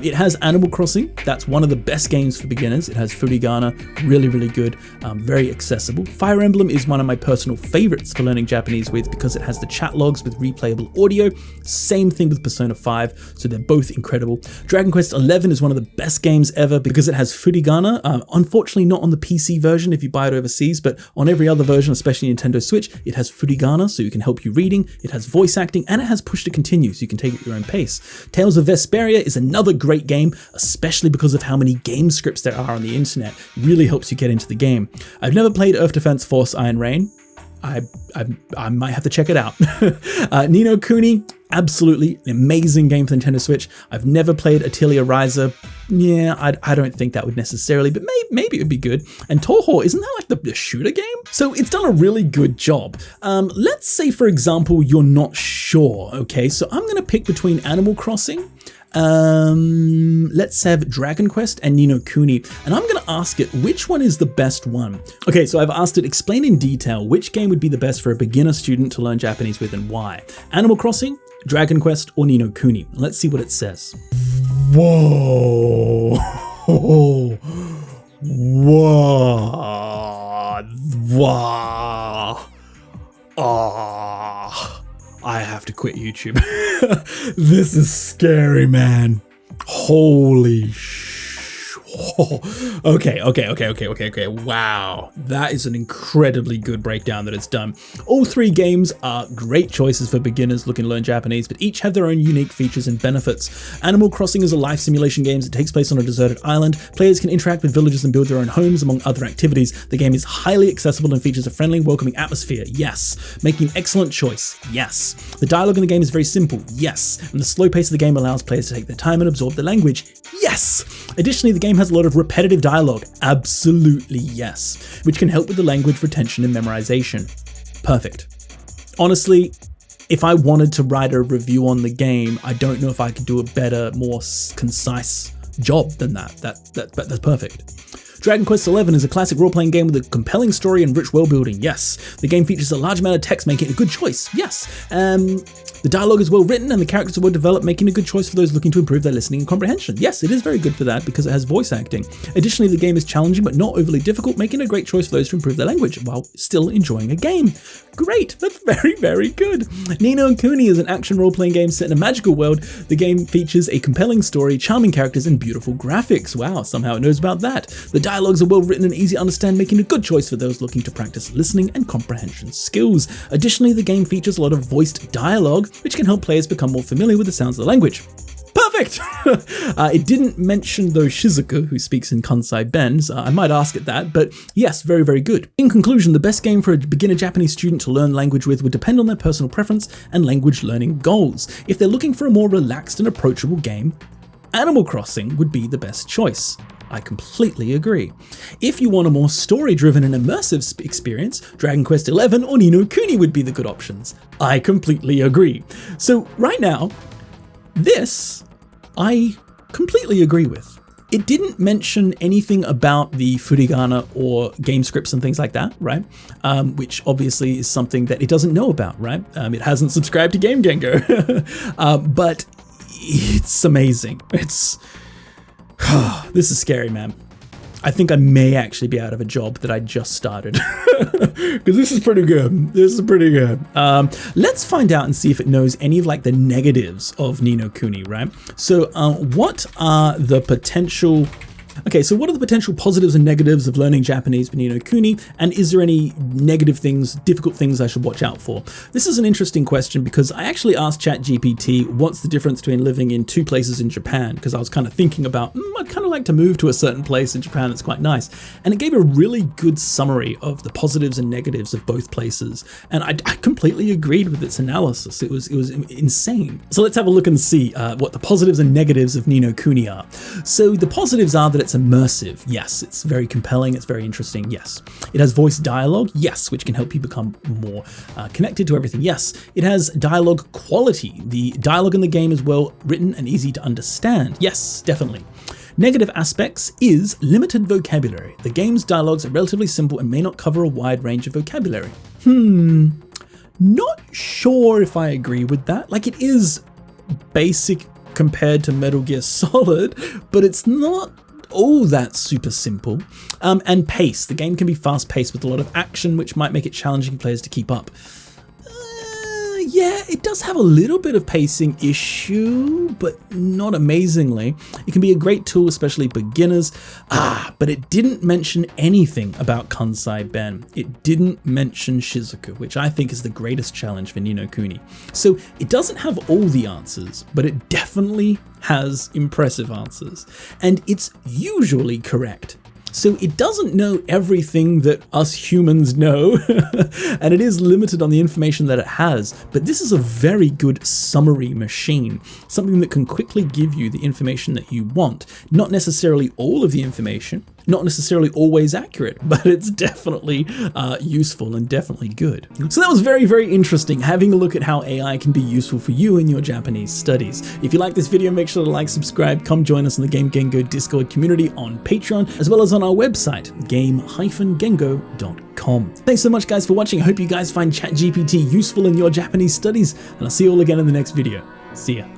It has Animal Crossing. That's one of the best games for beginners. It has Furigana, really, really good, very accessible. Fire Emblem is one of my personal favorites for learning Japanese with because it has the chat logs with replayable audio. Same thing with Persona 5, so they're both incredible. Dragon Quest 11 is one of the best games ever because it has Furigana. Unfortunately, not on the PC version if you buy it overseas, but on every other version, especially Nintendo Switch, it has Furigana, so you can help you reading. It has voice acting, and it has push to continue, so you can take it at your own pace. Tales of Vesperia is another great game, especially because of how many game scripts there are on the internet. It really helps you get into the game. I've never played Earth Defense Force Iron Rain. I might have to check it out. Ni no Kuni, absolutely an amazing game for Nintendo Switch. I've never played Atelier Ryza. Yeah, I don't think that would necessarily, but maybe it would be good. And Toho, isn't that like the shooter game? So it's done a really good job. Let's say, for example, you're not sure, okay? So I'm gonna pick between Animal Crossing Let's have Dragon Quest and Ni no Kuni, and I'm going to ask it which one is the best one. Okay, so I've asked it explain in detail which game would be the best for a beginner student to learn Japanese with and why. Animal Crossing, Dragon Quest, or Ni no Kuni? Let's see what it says. Whoa. Whoa. Wow. Oh, I have to quit YouTube. This is scary, man. Holy Okay. Wow. That is an incredibly good breakdown that it's done. All three games are great choices for beginners looking to learn Japanese, but each have their own unique features and benefits. Animal Crossing is a life simulation game that takes place on a deserted island. Players can interact with villagers and build their own homes, among other activities. The game is highly accessible and features a friendly, welcoming atmosphere. Yes. Making an excellent choice. Yes. The dialogue in the game is very simple. Yes. And the slow pace of the game allows players to take their time and absorb the language. Yes. Additionally, the game has a lot of repetitive dialogue. Absolutely yes. Which can help with the language retention and memorization. Perfect. Honestly, if I wanted to write a review on the game, I don't know if I could do a better, more concise job than that. That's perfect. Dragon Quest XI is a classic role-playing game with a compelling story and rich world-building. Yes. The game features a large amount of text, making it a good choice. Yes. The dialogue is well written and the characters are well developed, making a good choice for those looking to improve their listening and comprehension. Yes, it is very good for that because it has voice acting. Additionally, the game is challenging but not overly difficult, making a great choice for those to improve their language while still enjoying a game. Great, that's very, very good. Ni no Kuni is an action role-playing game set in a magical world. The game features a compelling story, charming characters, and beautiful graphics. Wow, somehow it knows about that. The dialogues are well written and easy to understand, making a good choice for those looking to practice listening and comprehension skills. Additionally, the game features a lot of voiced dialogue, which can help players become more familiar with the sounds of the language. Perfect! It didn't mention though Shizuku, who speaks in Kansai Ben. I might ask it that, but yes, very, very good. In conclusion, the best game for a beginner Japanese student to learn language with would depend on their personal preference and language learning goals. If they're looking for a more relaxed and approachable game, Animal Crossing would be the best choice. I completely agree. If you want a more story-driven and immersive experience, Dragon Quest XI or Ni no Kuni would be the good options. I completely agree. So right now, this I completely agree with. It didn't mention anything about the furigana or game scripts and things like that, right? Which obviously is something that it doesn't know about, right? It hasn't subscribed to Game Gengo, but it's amazing. This is scary, man. I think I may actually be out of a job that I just started because this is pretty good. Let's find out and see if it knows any of like the negatives of Ni no Kuni, right? So what are the potential positives and negatives of learning Japanese with Ni no Kuni? And is there any negative things, difficult things I should watch out for? This is an interesting question because I actually asked ChatGPT what's the difference between living in two places in Japan, because I was kind of thinking about, I'd kind of like to move to a certain place in Japan that's quite nice. And it gave a really good summary of the positives and negatives of both places. And I completely agreed with its analysis. It was insane. So let's have a look and see what the positives and negatives of Ni no Kuni are. So the positives are that it's immersive. Yes, it's very compelling. It's very interesting. Yes. It has voice dialogue. Yes, which can help you become more connected to everything. Yes. It has dialogue quality. The dialogue in the game is well written and easy to understand. Yes, definitely. Negative aspects is limited vocabulary. The game's dialogues are relatively simple and may not cover a wide range of vocabulary. Not sure if I agree with that. Like, it is basic compared to Metal Gear Solid, but it's not all that super simple. And pace. The game can be fast paced with a lot of action, which might make it challenging for players to keep up. Yeah, it does have a little bit of pacing issue, but not amazingly. It can be a great tool, especially beginners. But it didn't mention anything about Kansai Ben. It didn't mention Shizuku, which I think is the greatest challenge for Ni no Kuni. So it doesn't have all the answers, but it definitely has impressive answers. And it's usually correct. So it doesn't know everything that us humans know, and it is limited on the information that it has, but this is a very good summary machine, something that can quickly give you the information that you want. Not necessarily all of the information, Not necessarily always accurate, but it's definitely useful and definitely good. So that was very, very interesting, having a look at how AI can be useful for you in your Japanese studies. If you like this video, make sure to like, subscribe, come join us in the Game Gengo Discord community on Patreon, as well as on our website, game-gengo.com. Thanks so much, guys, for watching. I hope you guys find ChatGPT useful in your Japanese studies, and I'll see you all again in the next video. See ya.